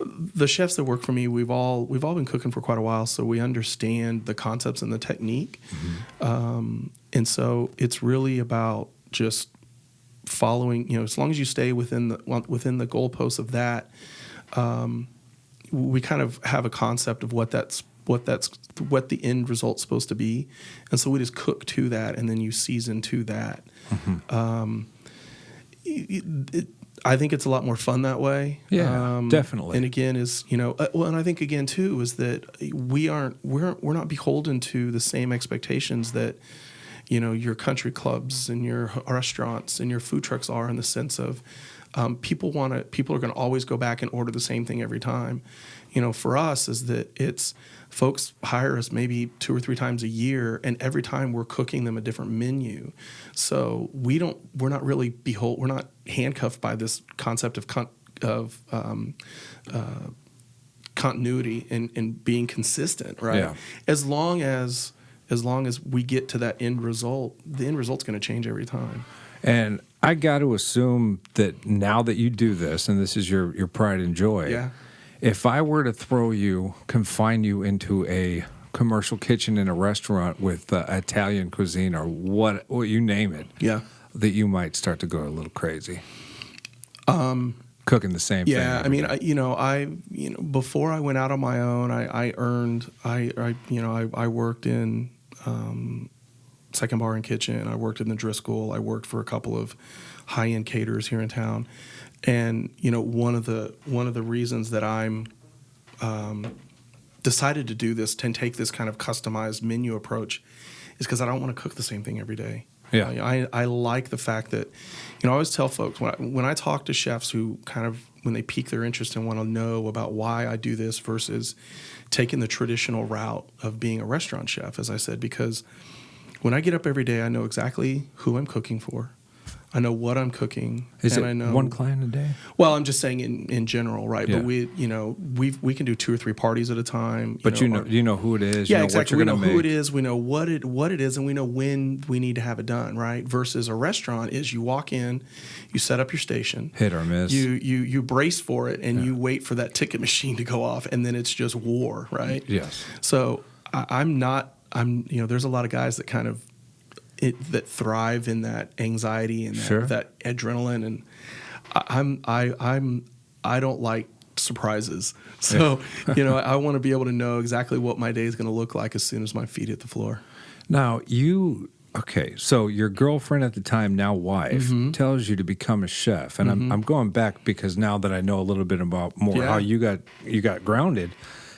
Speaker 2: the chefs that work for me. We've all been cooking for quite a while, so we understand the concepts and the technique, and so it's really about just following. As long as you stay within the goalposts of that. We kind of have a concept of what the end result's supposed to be, and so we just cook to that, and then you season to that. I think it's a lot more fun that way.
Speaker 1: Yeah, definitely.
Speaker 2: And again, and I think again too is that we're not beholden to the same expectations that your country clubs and your restaurants and your food trucks are, in the sense of People are going to always go back and order the same thing every time. For us is that it's folks hire us maybe 2 or 3 times a year, and every time we're cooking them a different menu. So we're not really we're not handcuffed by this concept of continuity and being consistent, right?
Speaker 1: Yeah.
Speaker 2: As long as we get to that end result, the end result's going to change every time.
Speaker 1: And I got to assume that now that you do this, and this is your pride and joy,
Speaker 2: Yeah.
Speaker 1: if I were to confine you into a commercial kitchen in a restaurant with Italian cuisine or what you name it,
Speaker 2: Yeah.
Speaker 1: that you might start to go a little crazy. Cooking the same thing.
Speaker 2: Yeah, I mean, before I went out on my own, I worked in Second Bar and Kitchen. I worked in the Driscoll. I worked for a couple of high-end caterers here in town. And one of the reasons that I'm decided to do this, to take this kind of customized menu approach, is because I don't want to cook the same thing every day.
Speaker 1: Yeah.
Speaker 2: I like the fact that, I always tell folks when I talk to chefs who kind of, when they pique their interest and want to know about why I do this versus taking the traditional route of being a restaurant chef, as I said, because when I get up every day, I know exactly who I'm cooking for. I know what I'm cooking.
Speaker 1: Is
Speaker 2: and
Speaker 1: it
Speaker 2: I know,
Speaker 1: one client a day?
Speaker 2: Well, I'm just saying in general, right?
Speaker 1: Yeah.
Speaker 2: But we can do 2 or 3 parties at a time.
Speaker 1: But you know who it is.
Speaker 2: Yeah,
Speaker 1: you know
Speaker 2: exactly.
Speaker 1: What
Speaker 2: We
Speaker 1: you're
Speaker 2: know
Speaker 1: gonna
Speaker 2: who
Speaker 1: make.
Speaker 2: it is. We know what it is, and we know when we need to have it done, right? Versus a restaurant is you walk in, you set up your station,
Speaker 1: Hit or miss.
Speaker 2: you brace for it, and you wait for that ticket machine to go off, and then it's just war, right?
Speaker 1: Yes.
Speaker 2: So there's a lot of guys that kind of that thrive in that anxiety and
Speaker 1: Sure.
Speaker 2: that adrenaline, and I don't like surprises. So I want to be able to know exactly what my day is going to look like as soon as my feet hit the floor.
Speaker 1: Now so your girlfriend at the time, now wife, tells you to become a chef, and I'm going back because now that I know a little bit about more how you got grounded.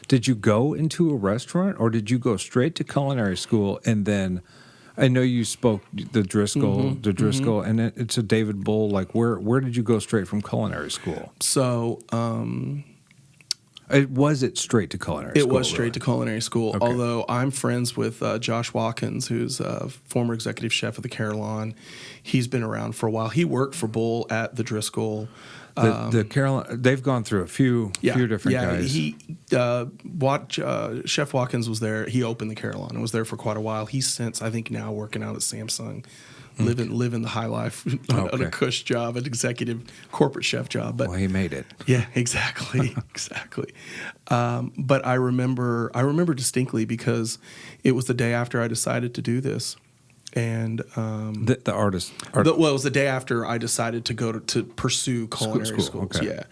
Speaker 1: Did you go into a restaurant, or did you go straight to culinary school and then? I know you spoke the Driscoll, and it's a David Bull. Like, where did you go straight from culinary school?
Speaker 2: So,
Speaker 1: Was it straight to culinary school?
Speaker 2: It was straight to culinary school,
Speaker 1: Okay.
Speaker 2: although I'm friends with Josh Watkins, who's a former executive chef of the Carillon. He's been around for a while. He worked for Bull at the Driscoll.
Speaker 1: The Carolina, they've gone through a few different guys.
Speaker 2: Chef Watkins was there. He opened the Carillon and was there for quite a while. He's since, I think, now working out at Samsung, living the high life on a cush job, an executive corporate chef job. But
Speaker 1: Well, he made it.
Speaker 2: yeah, exactly. But I remember distinctly because it was the day after I decided to do this. And
Speaker 1: The artist.
Speaker 2: it was the day after I decided to go to pursue culinary schools.
Speaker 1: Okay.
Speaker 2: Yeah,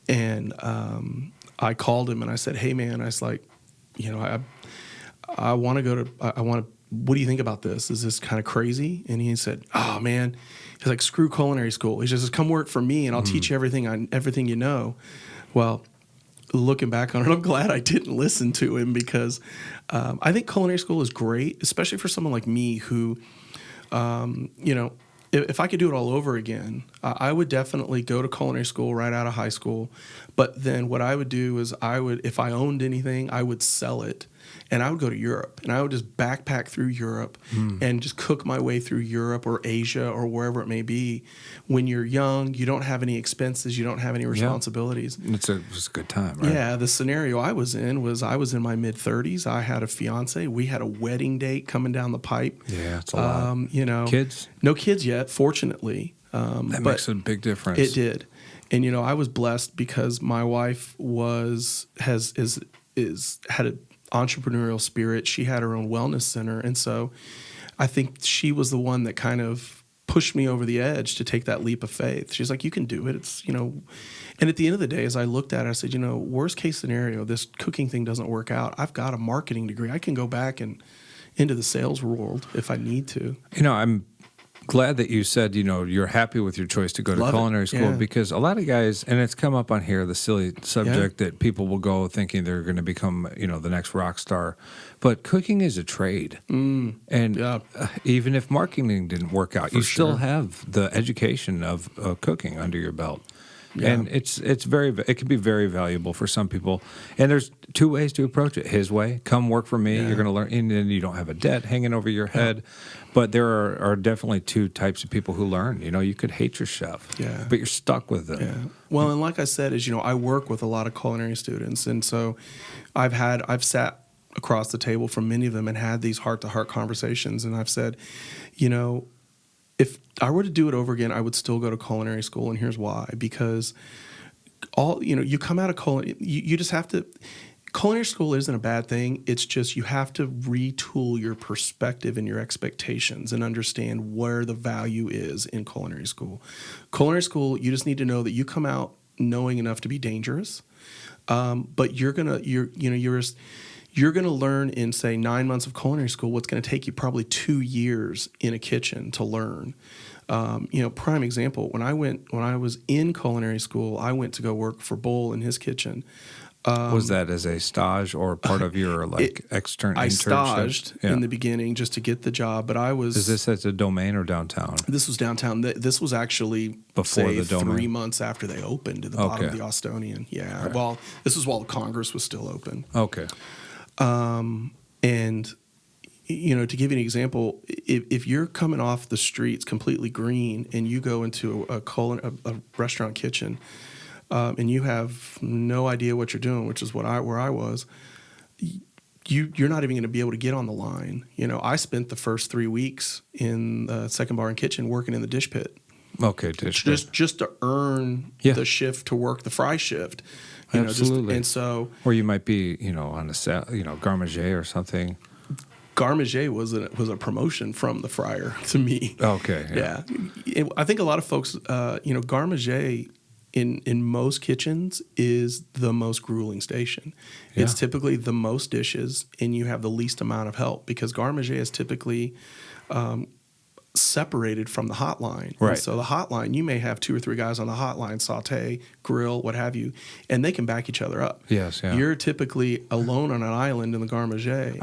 Speaker 2: and I called him and I said, "Hey, man," I was like, I want to go to. I want to. What do you think about this? Is this kind of crazy? And he said, "Oh, man," he's like, "Screw culinary school." He says, "Come work for me, and I'll teach you everything you know." Well, looking back on it, I'm glad I didn't listen to him because I think culinary school is great, especially for someone like me who, if I could do it all over again, I would definitely go to culinary school right out of high school. But then what I would do is if I owned anything, I would sell it. And I would go to Europe, and I would just backpack through Europe and just cook my way through Europe or Asia or wherever it may be. When you're young, you don't have any expenses, you don't have any responsibilities.
Speaker 1: It's a good time, right?
Speaker 2: Yeah, the scenario I was in my mid-30s. I had a fiance. We had a wedding date coming down the pipe.
Speaker 1: Yeah, it's a lot. Kids?
Speaker 2: No kids yet, fortunately.
Speaker 1: That makes a big difference.
Speaker 2: It did. And I was blessed because my wife had an entrepreneurial spirit. She had her own wellness center, and so I think she was the one that kind of pushed me over the edge to take that leap of faith. She's like, "You can do it." It's and at the end of the day, as I looked at it, I said, worst case scenario, this cooking thing doesn't work out. I've got a marketing degree. I can go back and into the sales world if I need to.
Speaker 1: I'm glad that you said, you're happy with your choice to go to
Speaker 2: Love it.
Speaker 1: culinary school
Speaker 2: Yeah.
Speaker 1: because a lot of guys, and it's come up on here, the silly subject that people will go thinking they're going to become, the next rock star. But cooking is a trade. And even if marketing didn't work out, you still have the education of cooking under your belt. Yeah. And it can be very valuable for some people. And there's two ways to approach it. His way, come work for me. You're going to learn, and then you don't have a debt hanging over your head. But there are definitely two types of people who learn. You could hate your chef, but you're stuck with them.
Speaker 2: Yeah. Well, and like I said, I work with a lot of culinary students, and so I've sat across the table from many of them and had these heart-to-heart conversations, and I've said, if I were to do it over again, I would still go to culinary school, and here's why. Because you come out of culinary, you just have to. Culinary school isn't a bad thing. It's just you have to retool your perspective and your expectations and understand where the value is in culinary school. Culinary school, you just need to know that you come out knowing enough to be dangerous, but you're gonna learn in, say, 9 months of culinary school what's going to take you probably 2 years in a kitchen to learn. Prime example, when I was in culinary school, I went to go work for Bull in his kitchen.
Speaker 1: Was that as a stage or part of your extern internship?
Speaker 2: I staged in the beginning just to get the job, but I was...
Speaker 1: Is this at the Domain or downtown?
Speaker 2: This was downtown. This was actually
Speaker 1: before the Domain?
Speaker 2: 3 months after they opened at the bottom of the Austonian. Yeah. Right. Well, this was while the Congress was still open.
Speaker 1: Okay.
Speaker 2: And to give you an example, if you're coming off the streets completely green and you go into a restaurant kitchen, and you have no idea what you're doing, which is where I was, you're not even going to be able to get on the line. I spent the first 3 weeks in the second bar and kitchen working in the dish pit.
Speaker 1: Okay, dish pit.
Speaker 2: Just to earn the shift to work the fry shift.
Speaker 1: Absolutely.
Speaker 2: And so,
Speaker 1: or you might be, on a garmager or something.
Speaker 2: Garmager was a promotion from the fryer to me.
Speaker 1: Okay.
Speaker 2: Yeah. I think a lot of folks, garmager in most kitchens is the most grueling station. Yeah. It's typically the most dishes, and you have the least amount of help because garmager is typically separated from the hotline.
Speaker 1: Right.
Speaker 2: And so the hotline, you may have 2 or 3 guys on the hotline, saute, grill, what have you, and they can back each other up.
Speaker 1: Yes, yeah.
Speaker 2: You're typically alone on an island in the garmager.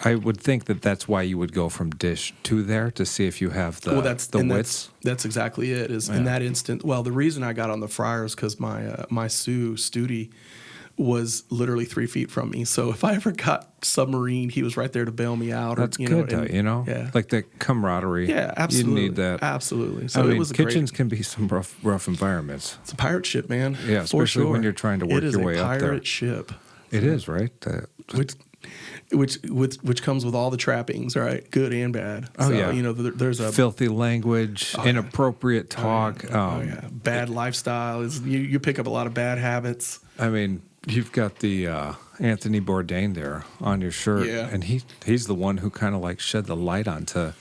Speaker 1: I would think that's why you would go from dish to there to see if you have the widths.
Speaker 2: That's exactly it. In that instant. Well, the reason I got on the fryer is because my Studi was literally 3 feet from me. So if I ever got submarined, he was right there to bail me out.
Speaker 1: That's good,
Speaker 2: Yeah.
Speaker 1: Like the camaraderie.
Speaker 2: Yeah, absolutely.
Speaker 1: You need that.
Speaker 2: Absolutely. So it was
Speaker 1: kitchens can be some rough environments.
Speaker 2: It's a pirate ship, man.
Speaker 1: Yeah, especially when you're trying to work your way up there.
Speaker 2: It is a pirate ship.
Speaker 1: It is, right?
Speaker 2: Which comes with all the trappings, right? Good and bad.
Speaker 1: Oh, yeah.
Speaker 2: There's a
Speaker 1: filthy language, inappropriate talk.
Speaker 2: Bad lifestyle. You pick up a lot of bad habits.
Speaker 1: I mean, you've got the Anthony Bourdain there on your shirt, and he's the one who kind of shed the light onto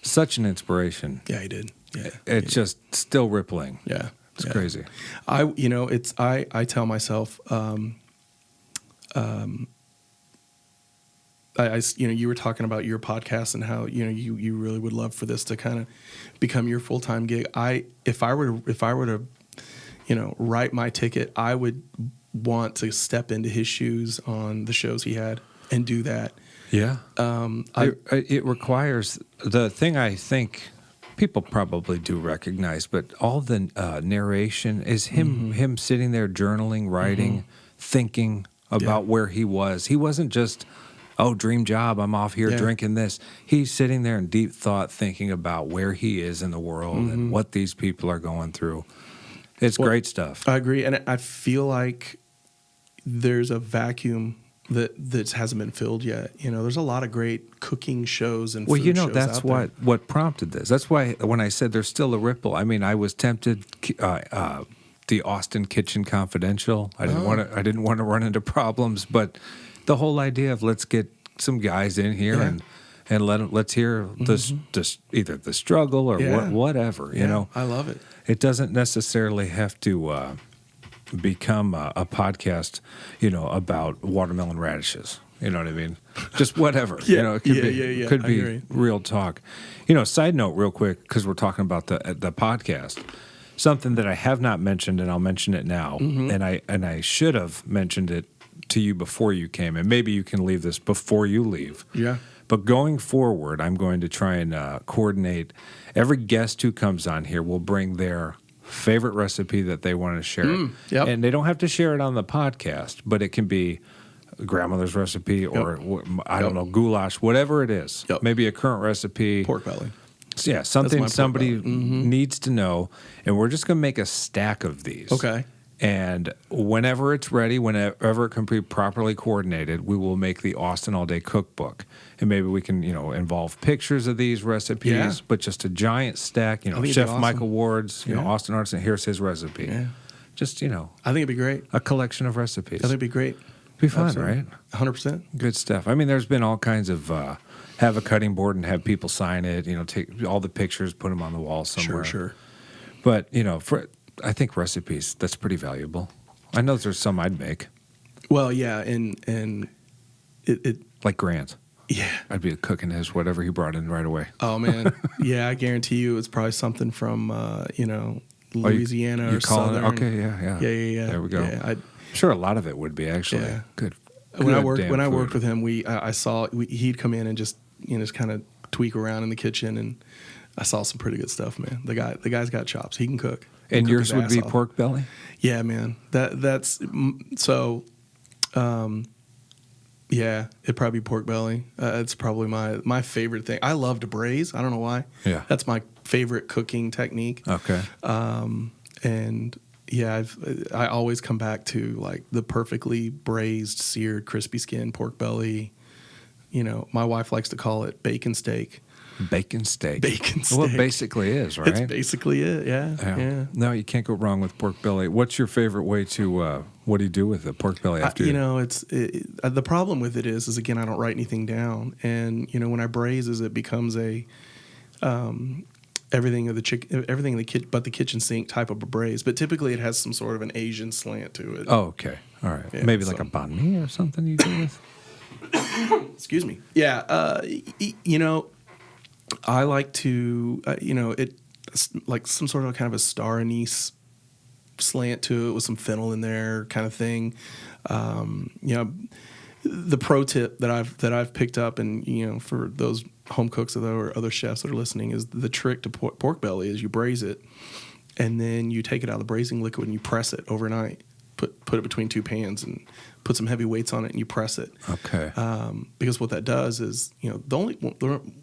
Speaker 1: such an inspiration.
Speaker 2: Yeah, he did. Yeah,
Speaker 1: it's just still rippling.
Speaker 2: Yeah,
Speaker 1: it's crazy.
Speaker 2: I tell myself, you were talking about your podcast and how you really would love for this to kind of become your full-time gig. If I were to write my ticket, I would want to step into his shoes on the shows he had and do that.
Speaker 1: Yeah. It requires the thing I think people probably do recognize, but all the narration is him sitting there journaling, writing, thinking about where he was. He wasn't just, dream job, I'm off here drinking this. He's sitting there in deep thought thinking about where he is in the world and what these people are going through. It's great stuff.
Speaker 2: I agree, and I feel like there's a vacuum that hasn't been filled yet. There's a lot of great cooking shows and food shows
Speaker 1: that's
Speaker 2: out there.
Speaker 1: what prompted this. That's why when I said there's still a ripple, I mean, I was tempted. The Austin Kitchen Confidential. I didn't want to run into problems, but the whole idea of let's get some guys in here and let's hear either the struggle or whatever.
Speaker 2: I love it.
Speaker 1: It doesn't necessarily have to become a podcast, about watermelon radishes. You know what I mean? Just whatever.
Speaker 2: Yeah,
Speaker 1: You know, it could
Speaker 2: yeah.
Speaker 1: could
Speaker 2: I
Speaker 1: be
Speaker 2: agree.
Speaker 1: real talk. You know, side note, real quick, because we're talking about the podcast. Something that I have not mentioned, and I'll mention it now, and I should have mentioned it to you before you came, and maybe you can leave this before you leave.
Speaker 2: Yeah.
Speaker 1: But going forward, I'm going to try and coordinate. Every guest who comes on here will bring their favorite recipe that they want to share.
Speaker 2: Yep.
Speaker 1: And they don't have to share it on the podcast, but it can be grandmother's recipe or I don't know, goulash, whatever it is.
Speaker 2: Yep.
Speaker 1: Maybe a current recipe.
Speaker 2: Pork belly.
Speaker 1: So, yeah,
Speaker 2: That's
Speaker 1: something
Speaker 2: my pork
Speaker 1: somebody
Speaker 2: belly.
Speaker 1: needs to know. And we're just going to make a stack of these.
Speaker 2: Okay.
Speaker 1: And whenever it's ready, whenever it can be properly coordinated, we will make the Austin All Day Cookbook. And maybe we can, involve pictures of these recipes,
Speaker 2: Yeah.
Speaker 1: but just a giant stack,
Speaker 2: think it'd
Speaker 1: Chef
Speaker 2: be awesome.
Speaker 1: Micheal Wards,
Speaker 2: Yeah.
Speaker 1: Austin Artisan, here's his recipe.
Speaker 2: Yeah.
Speaker 1: Just,
Speaker 2: I think it'd be great.
Speaker 1: a collection of recipes.
Speaker 2: I think it'd be great.
Speaker 1: Be fun,
Speaker 2: Absolutely.
Speaker 1: right?
Speaker 2: 100%.
Speaker 1: Good stuff. I mean, there's been all kinds of have a cutting board and have people sign it, take all the pictures, put them on the wall somewhere.
Speaker 2: Sure.
Speaker 1: But, I think recipes, that's pretty valuable. I know there's some I'd make.
Speaker 2: Well, yeah, and it
Speaker 1: Like Grant.
Speaker 2: yeah.
Speaker 1: I'd be cooking his whatever he brought in right away.
Speaker 2: Oh man, yeah, I guarantee you, it's probably something from Louisiana
Speaker 1: you
Speaker 2: or
Speaker 1: calling
Speaker 2: Southern.
Speaker 1: it? Okay, yeah.
Speaker 2: Yeah.
Speaker 1: There we go.
Speaker 2: Yeah,
Speaker 1: I'm sure a lot of it would be actually.
Speaker 2: Yeah.
Speaker 1: Good.
Speaker 2: when I
Speaker 1: good
Speaker 2: worked
Speaker 1: damn
Speaker 2: when I
Speaker 1: food.
Speaker 2: worked with him, I saw he'd come in and just kind of tweak around in the kitchen, and I saw some pretty good stuff, man. The guy's got chops. He can cook. He
Speaker 1: And
Speaker 2: can cook
Speaker 1: yours
Speaker 2: his
Speaker 1: would
Speaker 2: ass
Speaker 1: be
Speaker 2: off.
Speaker 1: pork belly?
Speaker 2: Yeah, man. That's so. Yeah, it'd probably be pork belly. It's probably my favorite thing. I love to braise. I don't know why.
Speaker 1: Yeah.
Speaker 2: That's my favorite cooking technique.
Speaker 1: Okay.
Speaker 2: And yeah, I always come back to like the perfectly braised, seared, crispy skin pork belly. My wife likes to call it bacon steak.
Speaker 1: Bacon steak.
Speaker 2: Bacon
Speaker 1: Well, it
Speaker 2: steak.
Speaker 1: basically is, right?
Speaker 2: It's basically it. Yeah.
Speaker 1: No, you can't go wrong with pork belly. What's your favorite way to, what do you do with the pork belly after
Speaker 2: The problem with it is again, I don't write anything down. And, when I braises, it becomes everything in the but the kitchen sink type of a braise. But typically it has some sort of an Asian slant to it.
Speaker 1: Oh, okay. All right.
Speaker 2: Yeah,
Speaker 1: Maybe like a banh mi or something you do with?
Speaker 2: Excuse me. Yeah. I like to, it's like some sort of kind of a star anise slant to it with some fennel in there kind of thing. The pro tip that I've picked up, and, for those home cooks or other chefs that are listening, is the trick to pork belly is you braise it and then you take it out of the braising liquid and you press it overnight. Put it between two pans and put some heavy weights on it and you press it.
Speaker 1: Okay.
Speaker 2: Because what that does is,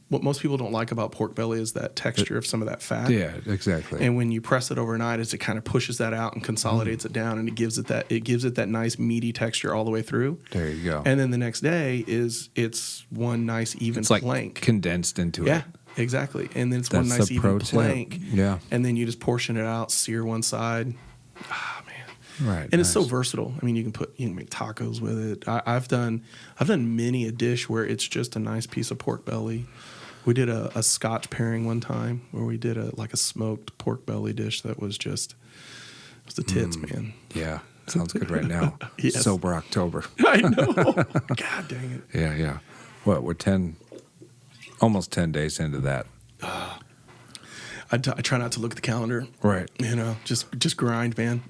Speaker 2: what most people don't like about pork belly is that texture of some of that fat.
Speaker 1: Yeah, exactly.
Speaker 2: And when you press it overnight, it kind of pushes that out and consolidates it down, and it gives it that nice meaty texture all the way through.
Speaker 1: There you go.
Speaker 2: And then the next day it's one nice even
Speaker 1: It's like
Speaker 2: plank.
Speaker 1: condensed into it.
Speaker 2: Yeah, exactly. And then it's
Speaker 1: That's
Speaker 2: one nice
Speaker 1: the
Speaker 2: even
Speaker 1: pro tip.
Speaker 2: plank.
Speaker 1: Yeah.
Speaker 2: And then you just portion it out, sear one side. Ah, man.
Speaker 1: Right.
Speaker 2: And it's so versatile. I mean, you can make tacos with it. I've done many a dish where it's just a nice piece of pork belly. We did a Scotch pairing one time where we did a smoked pork belly dish that was just the tits, man.
Speaker 1: Yeah. Sounds good right now.
Speaker 2: Yes.
Speaker 1: Sober October.
Speaker 2: I know. God dang it.
Speaker 1: Yeah. What, we're almost 10 days into that.
Speaker 2: I try not to look at the calendar.
Speaker 1: Right.
Speaker 2: Just grind, man.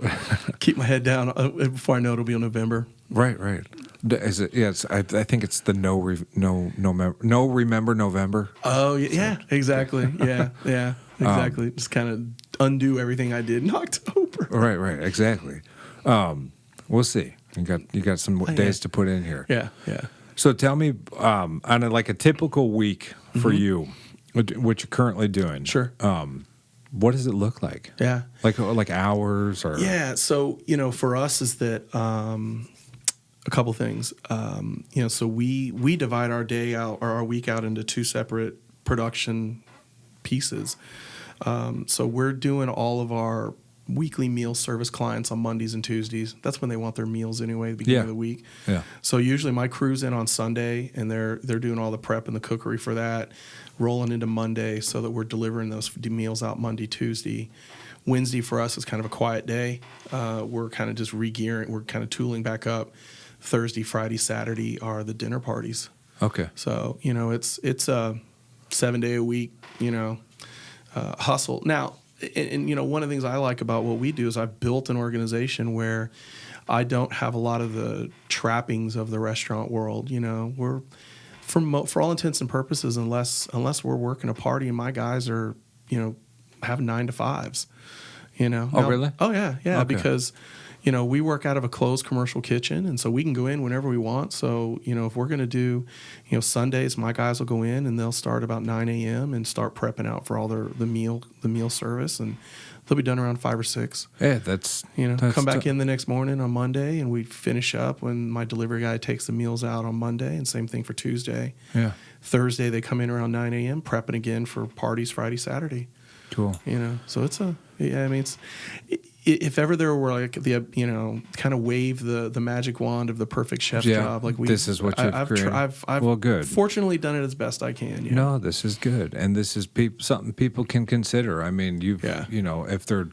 Speaker 2: Keep my head down. Before I know it, it'll be November.
Speaker 1: Right. Is it? Yeah. I think it's the no remember November.
Speaker 2: Oh yeah, exactly. Yeah, exactly. Just kind of undo everything I did in October.
Speaker 1: Right. Exactly. We'll see. You got some days to put in here.
Speaker 2: Yeah.
Speaker 1: So tell me, on a typical week for you, what you're currently doing.
Speaker 2: Sure.
Speaker 1: What does it look like?
Speaker 2: Yeah.
Speaker 1: Like hours or?
Speaker 2: Yeah. So, for us is that a couple things. So we divide our day out or our week out into two separate production pieces. So we're doing all of our weekly meal service clients on Mondays and Tuesdays. That's when they want their meals anyway, the beginning of the week.
Speaker 1: Yeah.
Speaker 2: So usually my crew's in on Sunday, and they're doing all the prep and the cookery for that, rolling into Monday so that we're delivering those meals out Monday, Tuesday. Wednesday for us is kind of a quiet day. We're kind of just re-gearing. We're kind of tooling back up. Thursday, Friday, Saturday are the dinner parties.
Speaker 1: Okay.
Speaker 2: So, it's a 7-day a week, hustle. Now, and one of the things I like about what we do is I've built an organization where I don't have a lot of the trappings of the restaurant world. We're for all intents and purposes, unless we're working a party and my guys are, have 9 to 5s.
Speaker 1: Oh,
Speaker 2: Now,
Speaker 1: really?
Speaker 2: Oh, yeah,
Speaker 1: Okay.
Speaker 2: because we work out of a closed commercial kitchen, and so we can go in whenever we want. So, if we're going to do, Sundays, my guys will go in and they'll start about 9 a.m. and start prepping out for all the meal service, and they'll be done around 5 or 6.
Speaker 1: Yeah, that's
Speaker 2: come back in the next morning on Monday, and we finish up when my delivery guy takes the meals out on Monday, and same thing for Tuesday.
Speaker 1: Yeah.
Speaker 2: Thursday they come in around 9 a.m. prepping again for parties Friday, Saturday.
Speaker 1: Cool.
Speaker 2: So it's if ever there were like the kind of wave the magic wand of the perfect chef job, like
Speaker 1: this is what you've created.
Speaker 2: I've
Speaker 1: good.
Speaker 2: Fortunately done it as best I can.
Speaker 1: No, this is good, and this is something people can consider. I mean, if they're,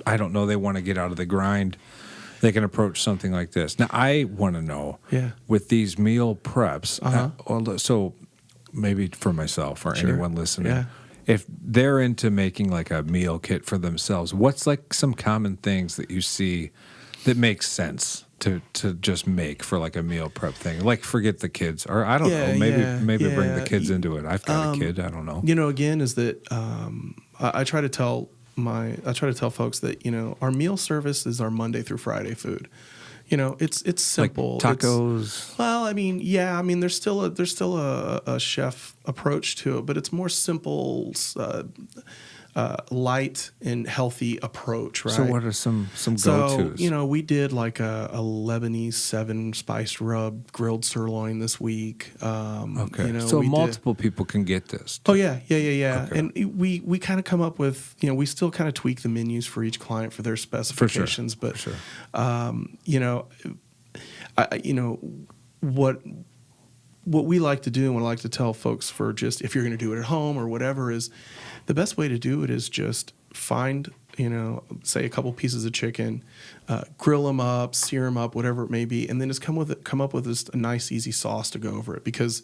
Speaker 1: I don't know, they want to get out of the grind, they can approach something like this. Now, I want to know, with these meal preps, so maybe for myself or anyone listening. If they're into making like a meal kit for themselves, what's like some common things that you see that makes sense to just make for like a meal prep thing? Like forget the kids, or I don't know, maybe bring the kids into it. I've got a kid, I don't know.
Speaker 2: Again, is that I try to tell folks that our meal service is our Monday through Friday food. It's simple.
Speaker 1: Like tacos.
Speaker 2: There's still a chef approach to it, but it's more simple, light and healthy approach, right?
Speaker 1: So what are some go-tos?
Speaker 2: So, we did like a Lebanese 7-spiced rub grilled sirloin this week.
Speaker 1: Okay. So multiple people can get this.
Speaker 2: Oh, yeah. Okay. And we kind of come up with, we still kind of tweak the menus for each client for their specifications.
Speaker 1: For sure.
Speaker 2: What we like to do and what I like to tell folks for just if you're going to do it at home or whatever is the best way to do it is just find, say a couple pieces of chicken, grill them up, sear them up, whatever it may be, and then just come up with just a nice, easy sauce to go over it because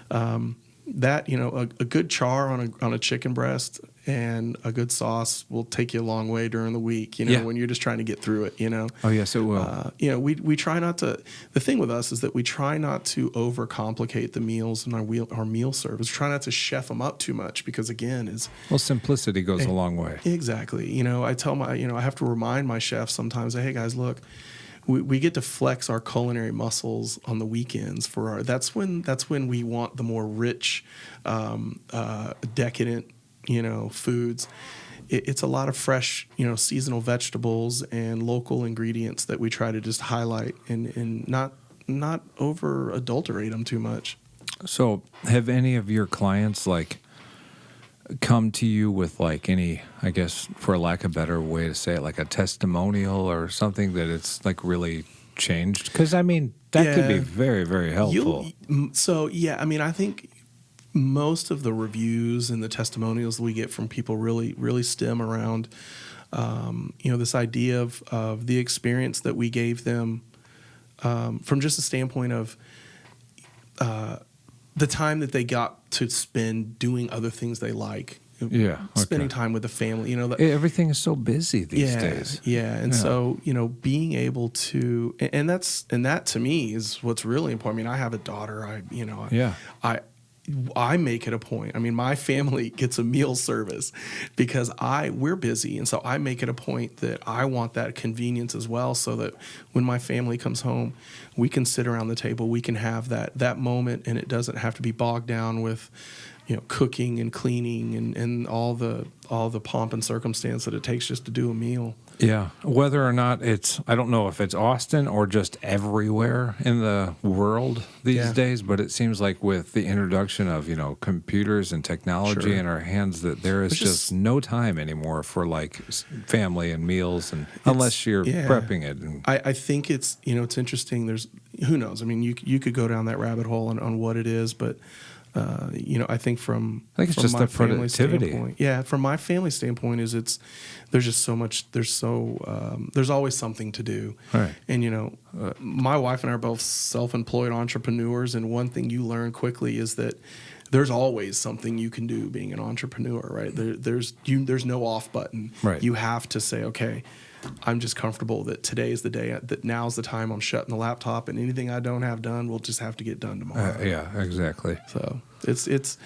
Speaker 2: that, a good char on a chicken breast and a good sauce will take you a long way during the week, when you're just trying to get through it,
Speaker 1: Oh, yes, it will.
Speaker 2: We try not to, the thing with us is that we try not to overcomplicate the meals in our meal service. Try not to chef them up too much because again
Speaker 1: simplicity goes a long way.
Speaker 2: Exactly. I tell I have to remind my chefs sometimes, hey guys, look, we get to flex our culinary muscles on the weekends that's when we want the more rich, decadent, foods. It's a lot of fresh, seasonal vegetables and local ingredients that we try to just highlight and not over adulterate them too much.
Speaker 1: So have any of your clients come to you with any, I guess, for lack of a better way to say it, like a testimonial or something that it's really changed? Because that could be very, very helpful.
Speaker 2: I think most of the reviews and the testimonials we get from people really, really stem around, this idea of the experience that we gave them from just a standpoint of the time that they got to spend doing other things they like. Spending time with the family.
Speaker 1: Everything is so busy these days.
Speaker 2: So, being able to, and that to me is what's really important. I have a daughter. I make it a point. My family gets a meal service because we're busy. And so I make it a point that I want that convenience as well so that when my family comes home, we can sit around the table, we can have that moment, and it doesn't have to be bogged down with, cooking and cleaning and all the pomp and circumstance that it takes just to do a meal.
Speaker 1: Yeah. Whether or not I don't know if it's Austin or just everywhere in the world these days, but it seems like with the introduction of, computers and technology in our hands that there is just no time anymore for family and meals unless you're prepping it. And
Speaker 2: I think it's interesting. There's, who knows? You could go down that rabbit hole on what it is, but I think from
Speaker 1: it's
Speaker 2: from
Speaker 1: just
Speaker 2: my
Speaker 1: the
Speaker 2: family
Speaker 1: productivity.
Speaker 2: standpoint, from my family standpoint, there's just so much. There's always something to do,
Speaker 1: Right.
Speaker 2: and my wife and I are both self-employed entrepreneurs, and one thing you learn quickly is that there's always something you can do being an entrepreneur, right? There's no off button.
Speaker 1: Right.
Speaker 2: You have to say, okay, I'm just comfortable that today is the day, that now's the time I'm shutting the laptop, and anything I don't have done will just have to get done tomorrow.
Speaker 1: Yeah, exactly.
Speaker 2: So it's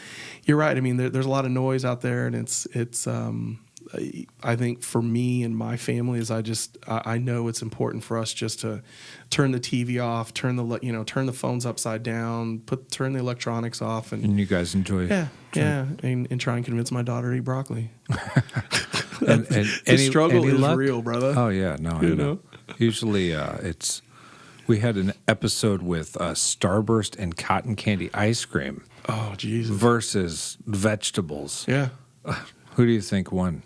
Speaker 2: you're right. I mean, there's a lot of noise out there, and it's I think for me and my family is I know it's important for us just to turn the TV off, turn the phones upside down, turn the electronics off,
Speaker 1: and you guys enjoy.
Speaker 2: And try and convince my daughter to eat broccoli.
Speaker 1: and
Speaker 2: the struggle is
Speaker 1: luck?
Speaker 2: real, brother.
Speaker 1: Oh yeah, no, I know. Usually, we had an episode with Starburst and cotton candy ice cream.
Speaker 2: Oh Jesus!
Speaker 1: Versus vegetables.
Speaker 2: Yeah.
Speaker 1: Who do you think won?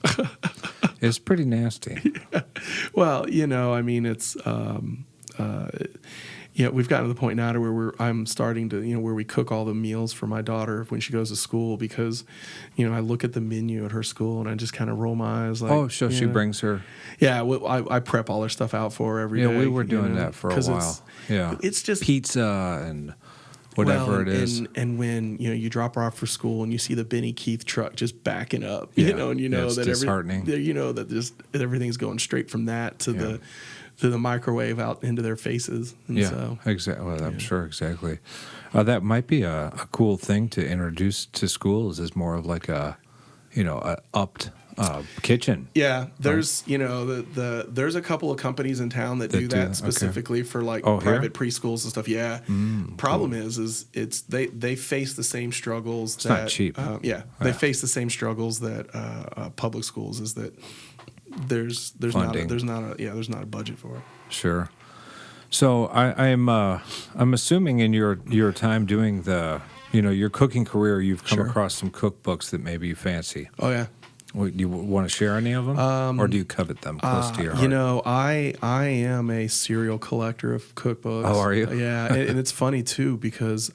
Speaker 1: It's pretty nasty.
Speaker 2: Yeah. Well, I mean, it's we've gotten to the point now to where I'm starting to, where we cook all the meals for my daughter when she goes to school, because, I look at the menu at her school and I just kind of roll my eyes like,
Speaker 1: oh, so she brings her.
Speaker 2: Yeah, I prep all her stuff out for her every day.
Speaker 1: Yeah, we were doing that for a while.
Speaker 2: It's just
Speaker 1: pizza and whatever it is.
Speaker 2: And when, you drop her off for school and you see the Benny Keith truck just backing up, and
Speaker 1: it's
Speaker 2: that
Speaker 1: disheartening.
Speaker 2: that just everything's going straight from that to the microwave out into their faces. And so,
Speaker 1: exactly. Well, I'm sure exactly. That might be a cool thing to introduce to schools, is more of like a upped kitchen.
Speaker 2: Yeah, there's there's a couple of companies in town that do that specifically for like private preschools and stuff. Yeah. Problem is they face the same struggles.
Speaker 1: It's not cheap.
Speaker 2: They face the same struggles that public schools is that there's not a budget for it.
Speaker 1: Sure. So I'm assuming in your time doing your cooking career, you've come across some cookbooks that maybe you fancy.
Speaker 2: Oh yeah.
Speaker 1: Do you want to share any of them, or do you covet them close to your heart?
Speaker 2: I am a serial collector of cookbooks.
Speaker 1: Oh, are you?
Speaker 2: Yeah, and it's funny too because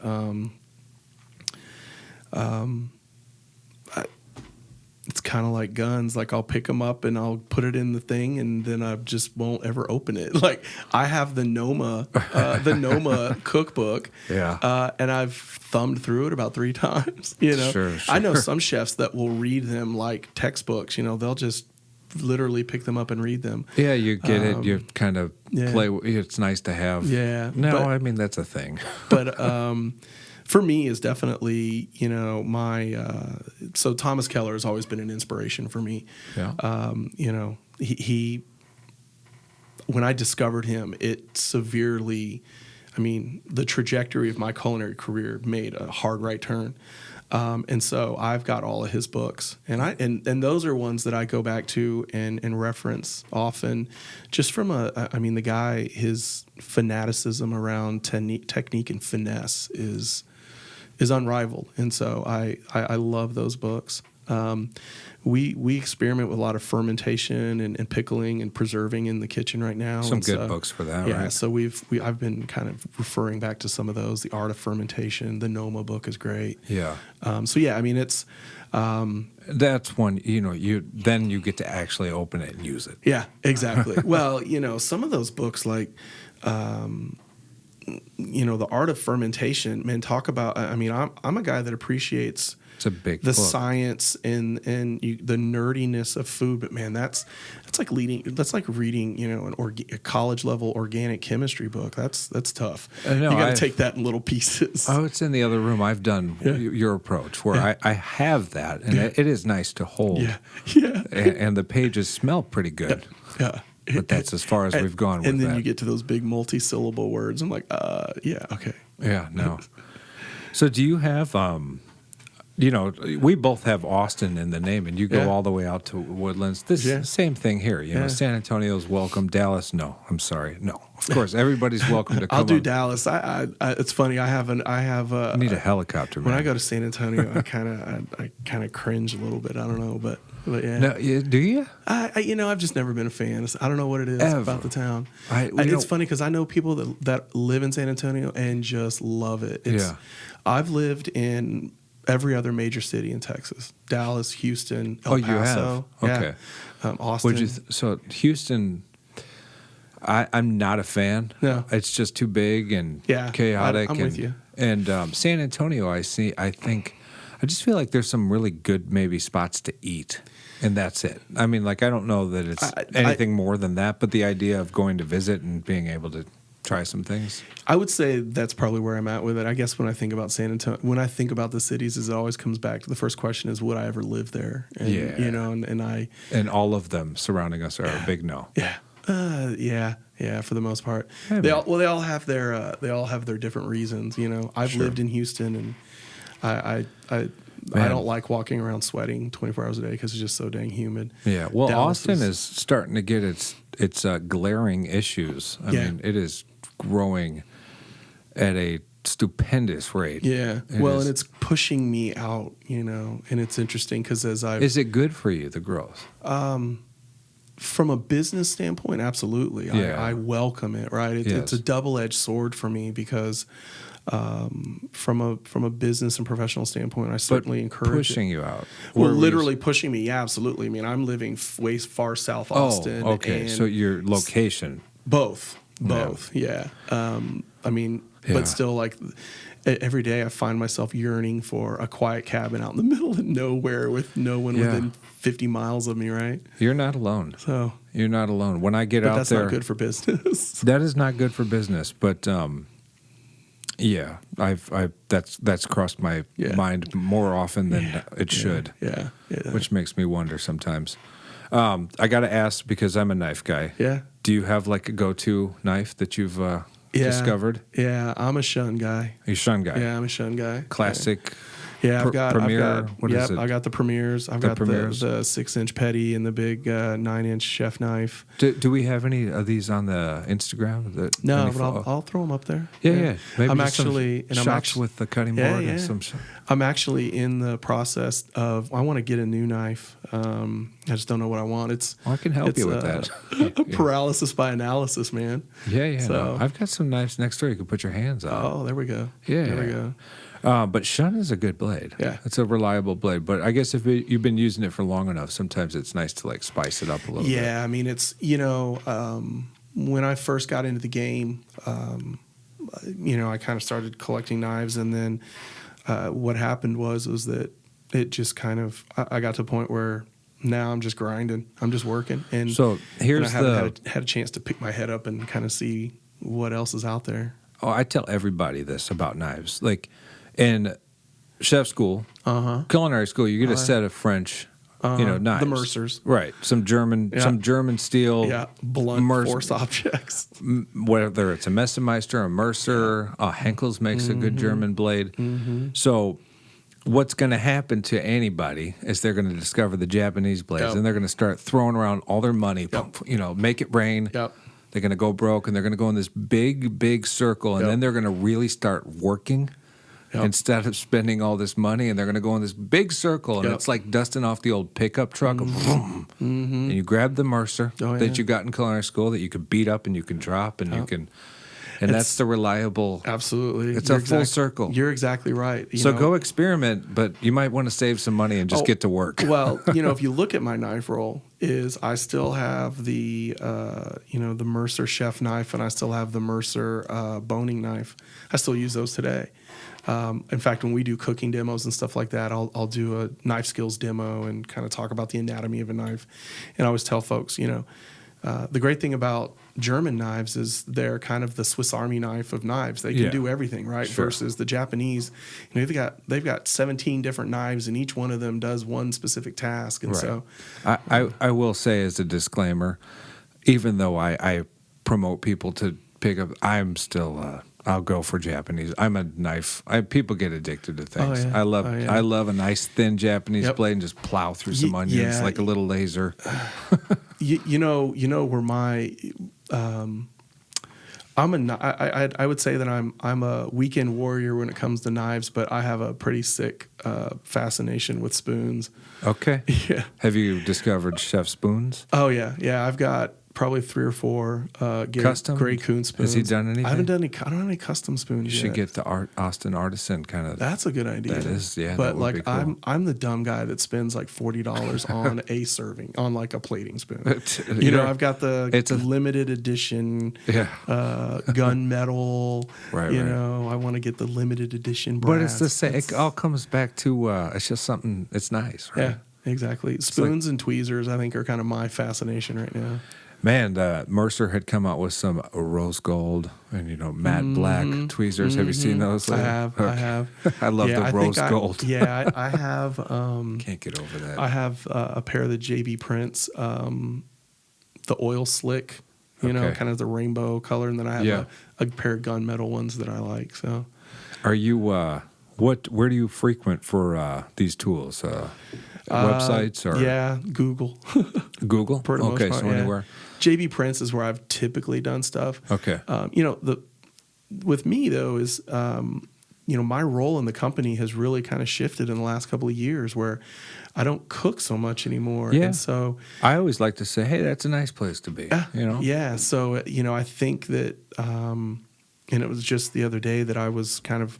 Speaker 2: it's kind of like guns. Like I'll pick them up and I'll put it in the thing, and then I just won't ever open it. Like I have the Noma cookbook, and I've thumbed through it about 3 times.
Speaker 1: Sure.
Speaker 2: I know some chefs that will read them like textbooks. They'll just literally pick them up and read them.
Speaker 1: Yeah, you get it. You kind of play. It's nice to have.
Speaker 2: Yeah.
Speaker 1: No, that's a thing.
Speaker 2: But for me is definitely, my so Thomas Keller has always been an inspiration for me.
Speaker 1: Yeah.
Speaker 2: He when I discovered him, it severely, the trajectory of my culinary career made a hard right turn. And so I've got all of his books, and those are ones that I go back to and reference often, just from the guy, his fanaticism around technique and finesse is unrivaled. And so I love those books. We experiment with a lot of fermentation and pickling and preserving in the kitchen right now.
Speaker 1: Some good books for that, right?
Speaker 2: So I've been kind of referring back to some of those. The Art of Fermentation, the Noma book is great.
Speaker 1: Yeah.
Speaker 2: It's
Speaker 1: that's one, you get to actually open it and use it.
Speaker 2: Yeah, exactly. Well, some of those books like the Art of Fermentation, man, talk about, I'm a guy that appreciates
Speaker 1: it's a big
Speaker 2: the
Speaker 1: book.
Speaker 2: science and the nerdiness of food, but man, that's like reading, a college level organic chemistry book. That's tough. You got to take that in little pieces.
Speaker 1: Oh, it's in the other room. I've done your approach where I have that, and it is nice to hold.
Speaker 2: Yeah.
Speaker 1: And the pages smell pretty good.
Speaker 2: Yeah.
Speaker 1: But that's as far as we've gone with that.
Speaker 2: And then you get to those big multi-syllable words. I'm like, okay.
Speaker 1: Yeah, no. So do you have, we both have Austin in the name, and you go all the way out to Woodlands. This same thing here. San Antonio's welcome. Dallas, no. I'm sorry, no. Of course, everybody's welcome to come.
Speaker 2: I'll do Dallas. It's funny. I need
Speaker 1: a helicopter.
Speaker 2: When
Speaker 1: man.
Speaker 2: I go to San Antonio, I kind of cringe a little bit. I don't know, but yeah.
Speaker 1: No, do you?
Speaker 2: I've just never been a fan. I don't know what it is about the town. It's funny because I know people that live in San Antonio and just love it. I've lived in every other major city in Texas: Dallas, Houston, El Paso.
Speaker 1: You have? Okay.
Speaker 2: Austin.
Speaker 1: So Houston, I'm not a fan.
Speaker 2: No.
Speaker 1: It's just too big and chaotic.
Speaker 2: I'm with you.
Speaker 1: And San Antonio, I just feel like there's some really good maybe spots to eat. And that's it. I mean, I don't know that it's anything more than that, but the idea of going to visit and being able to try some things.
Speaker 2: I would say that's probably where I'm at with it. I guess when I think about San Antonio, when I think about the cities, it always comes back to the first question is, would I ever live there? And,
Speaker 1: and all of them surrounding us are a big no.
Speaker 2: Yeah, for the most part. Hey, they all have their different reasons. I've lived in Houston, and I don't like walking around sweating 24 hours a day because it's just so dang humid.
Speaker 1: Yeah, well, Dallas Austin is starting to get its glaring issues. I mean, it is growing at a stupendous rate.
Speaker 2: Yeah, and it's pushing me out, and it's interesting because
Speaker 1: Is it good for you, the growth?
Speaker 2: From a business standpoint, absolutely. I welcome it, right? It's a double-edged sword for me because from a business and professional standpoint, I certainly encourage
Speaker 1: pushing you out.
Speaker 2: Well, literally pushing me, yeah, absolutely. I mean, I'm living way far south Austin.
Speaker 1: Oh, okay. So your location.
Speaker 2: Both, yeah. But still, every day I find myself yearning for a quiet cabin out in the middle of nowhere with no one within 50 miles of me, right?
Speaker 1: You're not alone.
Speaker 2: So
Speaker 1: you're not alone. When I get out
Speaker 2: that's
Speaker 1: there,
Speaker 2: not good for business.
Speaker 1: That is not good for business. But that's crossed my mind more often than it should.
Speaker 2: Yeah.
Speaker 1: Which makes me wonder sometimes. I got to ask because I'm a knife guy.
Speaker 2: Yeah.
Speaker 1: Do you have a go-to knife that you've discovered?
Speaker 2: Yeah, I'm a Shun guy.
Speaker 1: You're a Shun guy.
Speaker 2: Yeah, I'm a Shun guy.
Speaker 1: Classic.
Speaker 2: Yeah, I've got
Speaker 1: what is it?
Speaker 2: I got the Premiers. I've got the 6-inch petty and the big 9-inch chef knife.
Speaker 1: Do we have any of these on the Instagram?
Speaker 2: No, but I'll throw them up there.
Speaker 1: Yeah. Maybe
Speaker 2: I'm actually
Speaker 1: with the cutting board.
Speaker 2: Yeah.
Speaker 1: And some.
Speaker 2: I'm actually in the process of. I want to get a new knife. I just don't know what I want.
Speaker 1: I can help you with that.
Speaker 2: Paralysis by analysis, man.
Speaker 1: Yeah. So I've got some knives next door you can put your hands on.
Speaker 2: Oh, there we go.
Speaker 1: Yeah,
Speaker 2: there we go.
Speaker 1: But Shun is a good blade.
Speaker 2: Yeah.
Speaker 1: It's a reliable blade. But I guess if you've been using it for long enough, sometimes it's nice to spice it up a little bit.
Speaker 2: Yeah, I mean, it's, when I first got into the game, I kind of started collecting knives. And then what happened was that it just kind of, I got to a point where now I'm just grinding. I'm just working. And
Speaker 1: so here's
Speaker 2: I haven't had a chance to pick my head up and kind of see what else is out there.
Speaker 1: Oh, I tell everybody this about knives. In chef school, culinary school, you get a set of French, knives.
Speaker 2: The Mercers.
Speaker 1: Right. Some German steel.
Speaker 2: Yeah. Blunt force objects.
Speaker 1: Whether it's a Messermeister, a Mercer, Henkel's makes a good German blade. Mm-hmm. So what's going to happen to anybody is they're going to discover the Japanese blades and they're going to start throwing around all their money, make it rain.
Speaker 2: Yep.
Speaker 1: They're going to go broke and they're going to go in this big, big circle and then they're going to really start working. Instead of spending all this money, and they're going to go in this big circle, and it's like dusting off the old pickup truck. And you grab the Mercer that you got in culinary school that you could beat up and you can drop, and you can, and that's the reliable.
Speaker 2: Absolutely,
Speaker 1: it's a full circle.
Speaker 2: You're exactly right.
Speaker 1: So go experiment, but you might want to save some money and just get to work.
Speaker 2: Well, if you look at my knife roll, I still have the the Mercer chef knife, and I still have the Mercer boning knife. I still use those today. In fact, when we do cooking demos and stuff like that, I'll do a knife skills demo and kind of talk about the anatomy of a knife. And I always tell folks, the great thing about German knives is they're kind of the Swiss Army knife of knives. They can do everything, right?
Speaker 1: Sure.
Speaker 2: Versus the Japanese, they've got 17 different knives, and each one of them does one specific task. And so,
Speaker 1: I will say as a disclaimer, even though I promote people to pick up, I'm still I'll go for Japanese. I'm a knife. People get addicted to things.
Speaker 2: Oh, yeah.
Speaker 1: I love a nice thin Japanese
Speaker 2: Yep.
Speaker 1: blade and just plow through some onions like a little laser.
Speaker 2: You know where my I would say that I'm a weekend warrior when it comes to knives, but I have a pretty sick fascination with spoons.
Speaker 1: Okay.
Speaker 2: Yeah.
Speaker 1: Have you discovered chef spoons?
Speaker 2: Oh yeah. I've got probably 3 or 4
Speaker 1: Custom?
Speaker 2: Gray Coon spoons.
Speaker 1: Has he done anything?
Speaker 2: I haven't done any. I don't have any custom spoons
Speaker 1: You
Speaker 2: yet.
Speaker 1: should get the Austin Artisan kind of.
Speaker 2: That's a good idea.
Speaker 1: That is, yeah.
Speaker 2: But
Speaker 1: that would
Speaker 2: like
Speaker 1: be cool.
Speaker 2: I'm the dumb guy that spends like $40 on a serving on like a plating spoon. You know, I've got
Speaker 1: it's a
Speaker 2: limited edition gunmetal.
Speaker 1: Right.
Speaker 2: You know, I want to get the limited edition brass.
Speaker 1: But it's the same. It all comes back to it's just something. It's nice, right?
Speaker 2: Yeah, exactly. Spoons and tweezers, I think, are kind of my fascination right now.
Speaker 1: Man, Mercer had come out with some rose gold and matte black tweezers. Have you seen those?
Speaker 2: I have.
Speaker 1: Okay.
Speaker 2: I have.
Speaker 1: I love the rose gold.
Speaker 2: I have.
Speaker 1: Can't get over that.
Speaker 2: I have a pair of the JB Prince, the oil slick, kind of the rainbow color, and then I have a pair of gunmetal ones that I like. So,
Speaker 1: are you? Where do you frequent for these tools? Websites or
Speaker 2: Google.
Speaker 1: Google.
Speaker 2: For the most part,
Speaker 1: so anywhere.
Speaker 2: JB Prince is where I've typically done stuff.
Speaker 1: Okay.
Speaker 2: With me though is my role in the company has really kind of shifted in the last couple of years where I don't cook so much anymore.
Speaker 1: Yeah.
Speaker 2: And so
Speaker 1: I always like to say, hey, that's a nice place to be.
Speaker 2: Yeah. So I think that and it was just the other day that I was kind of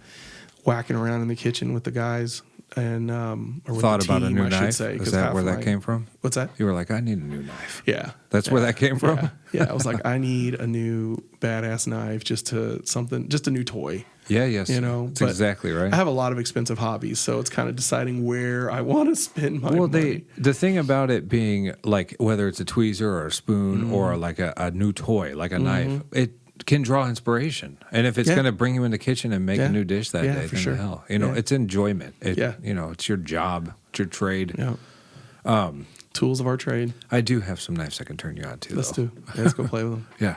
Speaker 2: whacking around in the kitchen with the guys. And or
Speaker 1: thought
Speaker 2: with the
Speaker 1: about
Speaker 2: team,
Speaker 1: a new
Speaker 2: I should
Speaker 1: knife.
Speaker 2: say,
Speaker 1: Is that where that came from?
Speaker 2: What's that?
Speaker 1: You were like, I need a new knife.
Speaker 2: Yeah,
Speaker 1: that's where that came from.
Speaker 2: Yeah. I was like, I need a new badass knife, just a new toy.
Speaker 1: Yeah, yes. That's exactly right.
Speaker 2: I have a lot of expensive hobbies, so it's kind of deciding where I want to spend my money.
Speaker 1: The thing about it being like whether it's a tweezer or a spoon or like a new toy, like a knife, it can draw inspiration. And if it's going to bring you in the kitchen and make a new dish that day,
Speaker 2: for
Speaker 1: then
Speaker 2: sure.
Speaker 1: the hell. It's enjoyment. It's your job, it's your trade.
Speaker 2: Yeah. Tools of our trade.
Speaker 1: I do have some knives I can turn you on to.
Speaker 2: Let's do. Yeah, let's go play with them.
Speaker 1: Yeah.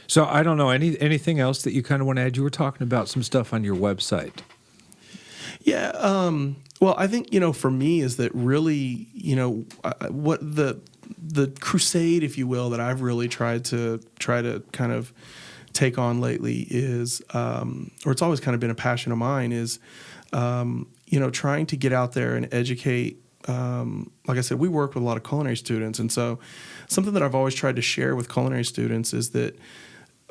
Speaker 1: So I don't know, anything else that you kind of want to add? You were talking about some stuff on your website.
Speaker 2: Yeah. Well, I think, for me is that really, what the crusade, if you will, that I've really tried to kind of take on lately is, or it's always kind of been a passion of mine is, trying to get out there and educate. Like I said, we work with a lot of culinary students. And so something that I've always tried to share with culinary students is that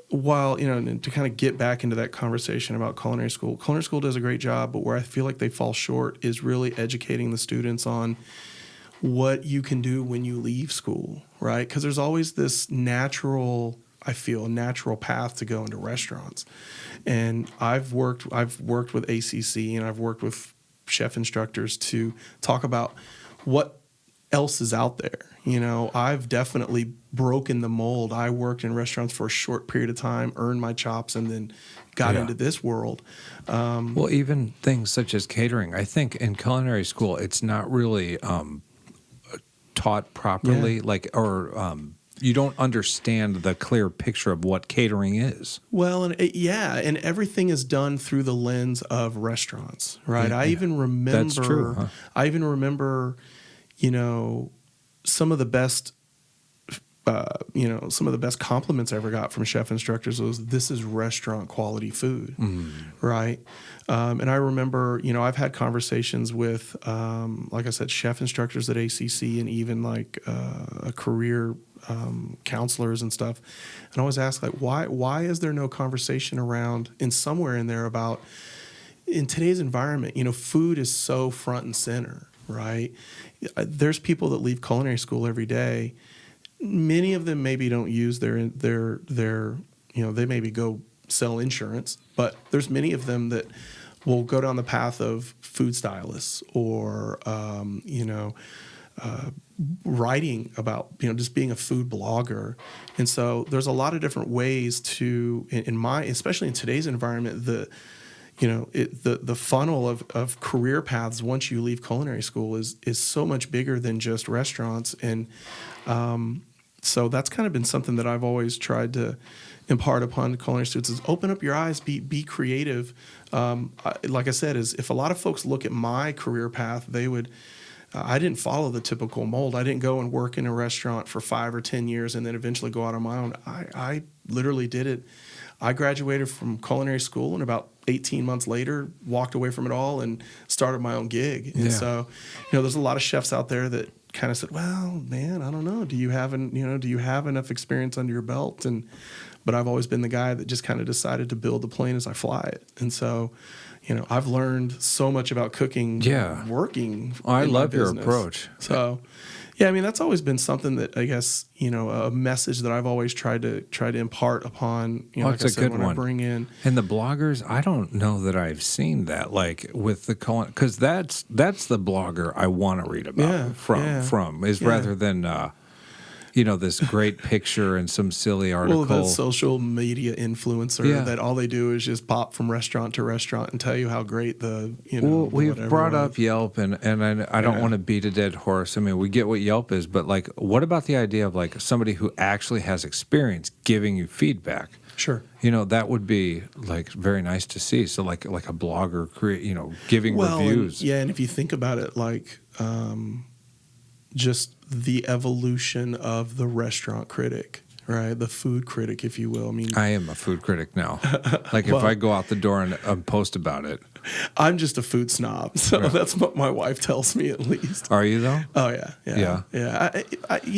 Speaker 2: while, to kind of get back into that conversation about culinary school does a great job, but where I feel like they fall short is really educating the students on what you can do when you leave school, right? Because there's always this natural path to go into restaurants. And I've worked with ACC and I've worked with chef instructors to talk about what else is out there. I've definitely broken the mold. I worked in restaurants for a short period of time, earned my chops, and then got into this world.
Speaker 1: Well, even things such as catering, I think in culinary school, it's not really taught properly, you don't understand the clear picture of what catering is.
Speaker 2: Well, and everything is done through the lens of restaurants, right?
Speaker 1: Yeah,
Speaker 2: I even remember.
Speaker 1: That's true. Huh?
Speaker 2: I even remember, some of the best. Some of the best compliments I ever got from chef instructors was, "This is restaurant quality food," right? And I remember, I've had conversations with, like I said, chef instructors at ACC and even like a career counselors and stuff. And I always ask, like, why is there no conversation around and somewhere in there about in today's environment, food is so front and center, right? There's people that leave culinary school every day. Many of them maybe don't use their they maybe go sell insurance, but there's many of them that will go down the path of food stylists or, writing about, just being a food blogger. And so there's a lot of different ways to, especially in today's environment, the funnel of career paths once you leave culinary school is so much bigger than just restaurants. And, So that's kind of been something that I've always tried to impart upon culinary students is open up your eyes, be creative. Like I said, is if a lot of folks look at my career path, they would. I didn't follow the typical mold. I didn't go and work in a restaurant for 5 or 10 years and then eventually go out on my own. I literally did it. I graduated from culinary school and about 18 months later walked away from it all and started my own gig. And so, there's a lot of chefs out there that kind of said, well, man, I don't know. Do you have enough experience under your belt? But I've always been the guy that just kind of decided to build the plane as I fly it. And so, I've learned so much about cooking working.
Speaker 1: I
Speaker 2: in
Speaker 1: love
Speaker 2: my
Speaker 1: your
Speaker 2: business.
Speaker 1: approach.
Speaker 2: So, yeah, I mean, that's always been something that I guess, a message that I've always tried to impart upon, like I said, when I bring in.
Speaker 1: And the bloggers, I don't know that I've seen that, like with the because that's the blogger I want to read about rather than this great picture and some silly article.
Speaker 2: Well, the social media influencer that all they do is just pop from restaurant to restaurant and tell you how great
Speaker 1: Well, we've brought up Yelp, and I don't want to beat a dead horse. I mean, we get what Yelp is, but like, what about the idea of like somebody who actually has experience giving you feedback?
Speaker 2: Sure.
Speaker 1: That would be like very nice to see. So like a blogger giving reviews.
Speaker 2: And if you think about it, like just the evolution of the restaurant critic, right? The food critic, if you will. I mean,
Speaker 1: I am a food critic now. Like if I go out the door and post about it.
Speaker 2: I'm just a food snob, so that's what my wife tells me at least.
Speaker 1: Are you though?
Speaker 2: Oh yeah.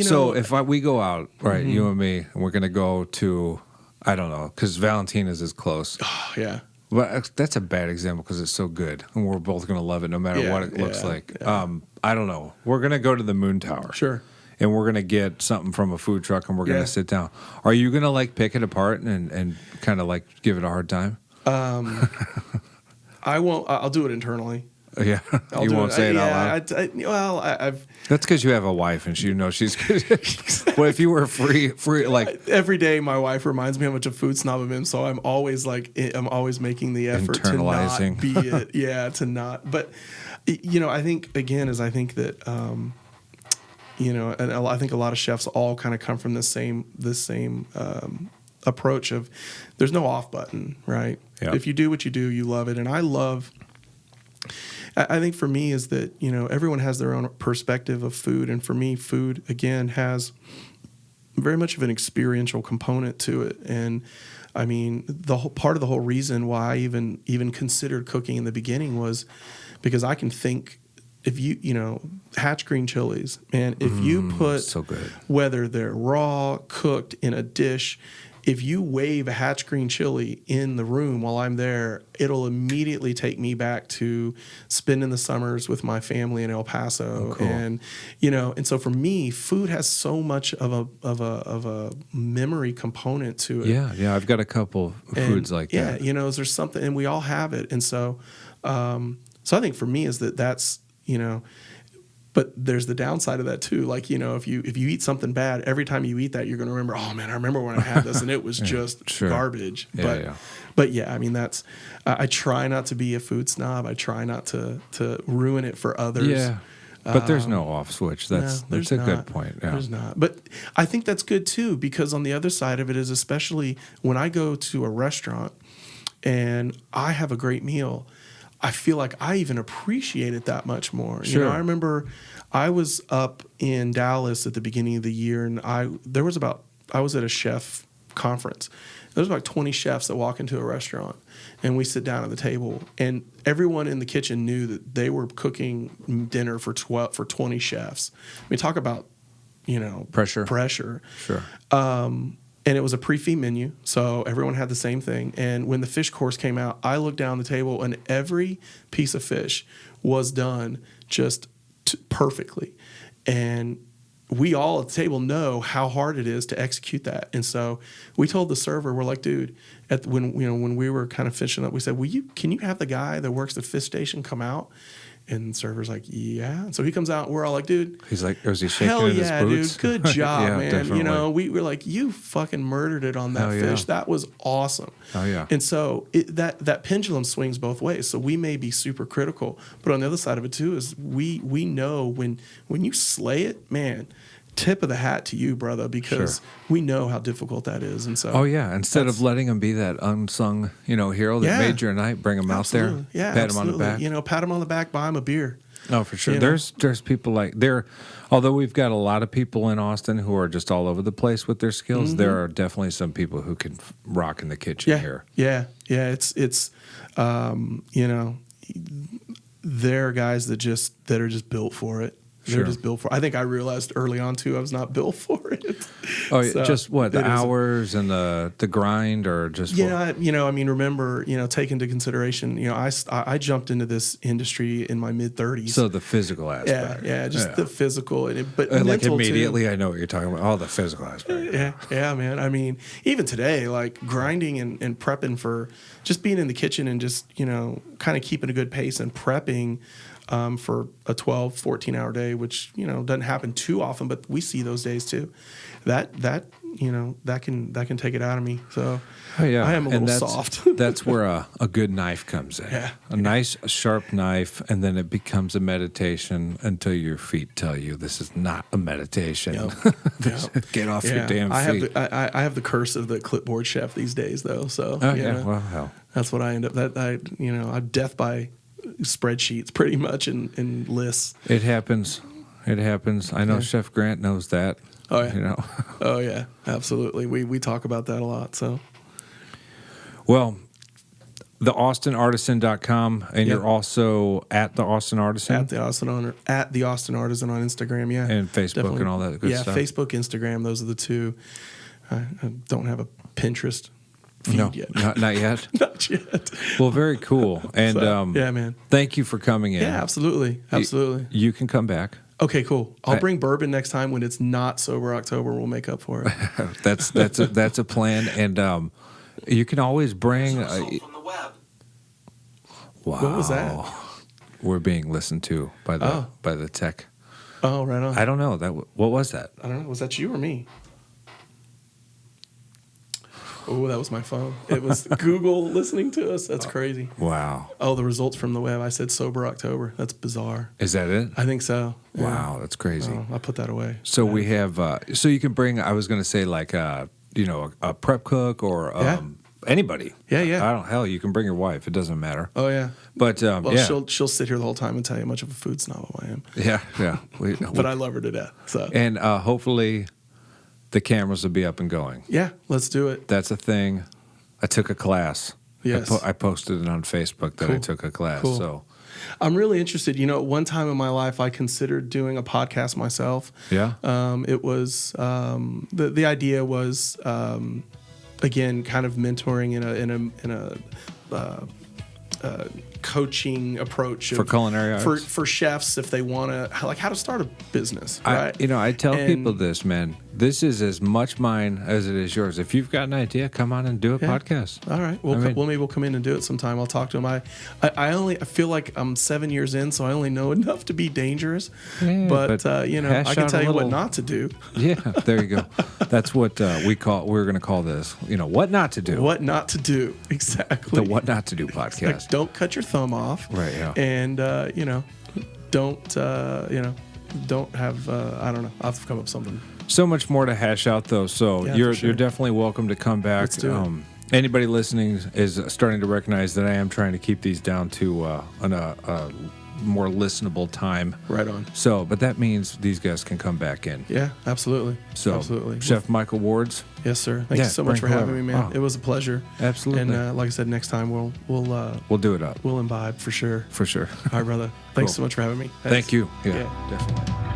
Speaker 1: So if we go out, right, you and me, and we're gonna go to, I don't know, because Valentina's is close.
Speaker 2: Oh yeah.
Speaker 1: But that's a bad example because it's so good, and we're both going to love it no matter what it looks like. Yeah. I don't know. We're going to go to the Moon Tower.
Speaker 2: Sure.
Speaker 1: And we're going to get something from a food truck, and we're going to sit down. Are you going to like pick it apart and kind of like give it a hard time?
Speaker 2: I won't. I'll do it internally.
Speaker 1: Yeah, you won't say it out loud.
Speaker 2: I've.
Speaker 1: That's because you have a wife, and she's good. What if you were free? Like
Speaker 2: every day, my wife reminds me how much a food snob I am. So I'm always making the effort to not be it. Yeah, to not. But I think that and I think a lot of chefs all kind of come from this same approach of there's no off button, right? Yep. If you do what you do, you love it, and I think for me is that, everyone has their own perspective of food. And for me, food, again, has very much of an experiential component to it. And I mean, the whole part of the whole reason why I even considered cooking in the beginning was because I can think if hatch green chilies, man, if you put,
Speaker 1: so good,
Speaker 2: whether they're raw, cooked in a dish, if you wave a hatch green chili in the room while I'm there, it'll immediately take me back to spending the summers with my family in El Paso. Oh, cool. And and so for me, food has so much of a memory component to it.
Speaker 1: Yeah, I've got a couple foods like that.
Speaker 2: Yeah, there's something, and we all have it. And so I think for me is that's But there's the downside of that too. Like, if you eat something bad, every time you eat that, you're going to remember, oh man, I remember when I had this and it was just garbage. But yeah, I mean, I try not to be a food snob. I try not to ruin it for others.
Speaker 1: Yeah. But there's no off switch. That's a good point. Yeah.
Speaker 2: There's not. But I think that's good too, because on the other side of it is, especially when I go to a restaurant and I have a great meal, I feel like I even appreciate it that much more.
Speaker 1: Sure.
Speaker 2: I remember I was up in Dallas at the beginning of the year, and I was at a chef conference. There's about 20 chefs that walk into a restaurant, and we sit down at the table, and everyone in the kitchen knew that they were cooking dinner for 20 chefs. I mean, talk about pressure.
Speaker 1: Sure.
Speaker 2: And it was a pre-fee menu, so everyone had the same thing. And when the fish course came out, I looked down the table, and every piece of fish was done just perfectly. And we all at the table know how hard it is to execute that. And so we told the server, we're like, dude, when we were kind of finishing up, we said, can you have the guy that works the fish station come out? And the server's like, yeah. And so he comes out, and we're all like, dude.
Speaker 1: He's like, was he shaking
Speaker 2: hell
Speaker 1: in his
Speaker 2: yeah,
Speaker 1: boots?
Speaker 2: Dude. Good job, man.
Speaker 1: Definitely.
Speaker 2: We were like, you fucking murdered it on that fish. That was awesome.
Speaker 1: Oh, yeah.
Speaker 2: And so that pendulum swings both ways. So we may be super critical, but on the other side of it too is we know when you slay it, man, tip of the hat to you, brother, because we know how difficult that is. And so,
Speaker 1: oh yeah, instead of letting them be that unsung, hero that made your night, bring them out there, pat them on the back.
Speaker 2: Pat them on the back, buy them a beer.
Speaker 1: Oh, for sure. There's people like although we've got a lot of people in Austin who are just all over the place with their skills, there are definitely some people who can rock in the kitchen here.
Speaker 2: Yeah. It's there are guys that are just built for it. They're just built for it. I think I realized early on too I was not built for it.
Speaker 1: Oh, so just what, the hours and the grind, or just
Speaker 2: remember, take into consideration, I jumped into this industry in my mid-30s. So
Speaker 1: the physical aspect.
Speaker 2: The physical, but
Speaker 1: like immediately too. I know what you're talking about. Oh, the physical aspect.
Speaker 2: Yeah, man. I mean, even today, like grinding and prepping for just being in the kitchen and just kind of keeping a good pace and prepping. For a 12, 14-hour day, which doesn't happen too often, but we see those days too. That can take it out of me. So I am a little soft.
Speaker 1: That's where a good knife comes in. Yeah. A nice sharp knife, and then it becomes a meditation until your feet tell you this is not a meditation. Yep. Get off your damn feet.
Speaker 2: I have the curse of the clipboard chef these days, though. So
Speaker 1: well, hell.
Speaker 2: That's what I end up. I'm death by spreadsheets pretty much and lists.
Speaker 1: It happens. I know Chef Grant knows that.
Speaker 2: Oh yeah. Oh yeah, absolutely. We talk about that a lot. So,
Speaker 1: well, the AustinArtisan.com, and you're also at the Austin Artisan?
Speaker 2: At the Austin Artisan on Instagram, yeah.
Speaker 1: And Facebook definitely. And all that good stuff.
Speaker 2: Yeah, Facebook, Instagram, those are the two. I don't have a Pinterest feed yet.
Speaker 1: Not yet?
Speaker 2: Not yet.
Speaker 1: Well, very cool. And
Speaker 2: yeah, man.
Speaker 1: Thank you for coming in.
Speaker 2: Yeah, absolutely.
Speaker 1: You can come back.
Speaker 2: Okay, cool. I'll bring bourbon next time when it's not Sober October. We'll make up for it.
Speaker 1: that's a plan. And you can always bring.
Speaker 3: From the web.
Speaker 1: Wow.
Speaker 2: What was that?
Speaker 1: We're being listened to by the tech.
Speaker 2: Oh, right on.
Speaker 1: I don't know. What was that?
Speaker 2: I don't know. Was that you or me? Oh, that was my phone. It was Google listening to us. That's crazy.
Speaker 1: Wow.
Speaker 2: Oh, the results from the web. I said Sober October. That's bizarre.
Speaker 1: Is that it?
Speaker 2: I think so. Yeah.
Speaker 1: Wow, that's crazy.
Speaker 2: Oh, I'll put that away.
Speaker 1: So we have, so you can bring, I was going to say like, a prep cook or anybody.
Speaker 2: Yeah.
Speaker 1: Hell, you can bring your wife. It doesn't matter.
Speaker 2: Oh, yeah.
Speaker 1: But,
Speaker 2: she'll sit here the whole time and tell you how much of a food snob I am.
Speaker 1: Yeah.
Speaker 2: But I love her to death. So.
Speaker 1: And hopefully the cameras will be up and going.
Speaker 2: Yeah, let's do it.
Speaker 1: That's a thing. I took a class.
Speaker 2: Yes.
Speaker 1: I posted it on Facebook that I took a class.
Speaker 2: Cool.
Speaker 1: So
Speaker 2: I'm really interested. One time in my life I considered doing a podcast myself.
Speaker 1: Yeah.
Speaker 2: It was the idea was again kind of mentoring in a coaching approach
Speaker 1: for culinary arts.
Speaker 2: for chefs if they want to like how to start a business. Right.
Speaker 1: I tell people this, man. This is as much mine as it is yours. If you've got an idea, come on and do a podcast.
Speaker 2: All right. Well, maybe we'll come in and do it sometime. I'll talk to him. I feel like I'm 7 years in, so I only know enough to be dangerous.
Speaker 1: Yeah,
Speaker 2: but I can tell you what not to do.
Speaker 1: Yeah, there you go. That's what we're going to call this. What not to do.
Speaker 2: What not to do. Exactly.
Speaker 1: The What Not to Do podcast.
Speaker 2: Like, don't cut your thumb off.
Speaker 1: Right. Yeah.
Speaker 2: And don't have I don't know. I'll have to come up with something.
Speaker 1: So much more to hash out, though. So you're definitely welcome to come back.
Speaker 2: Let's do it.
Speaker 1: Anybody listening is starting to recognize that I am trying to keep these down to a more listenable time.
Speaker 2: Right on.
Speaker 1: So, but that means these guys can come back in.
Speaker 2: Yeah, absolutely.
Speaker 1: So,
Speaker 2: absolutely.
Speaker 1: Chef Micheal Wards.
Speaker 2: Yes, sir. Thank you so much for having me, man.
Speaker 1: Oh.
Speaker 2: It was a pleasure.
Speaker 1: Absolutely.
Speaker 2: And like I said, next time we'll
Speaker 1: do it up.
Speaker 2: We'll imbibe for sure.
Speaker 1: For sure.
Speaker 2: All right, brother. Thanks so much for having me.
Speaker 1: Thank you.
Speaker 2: Yeah, definitely.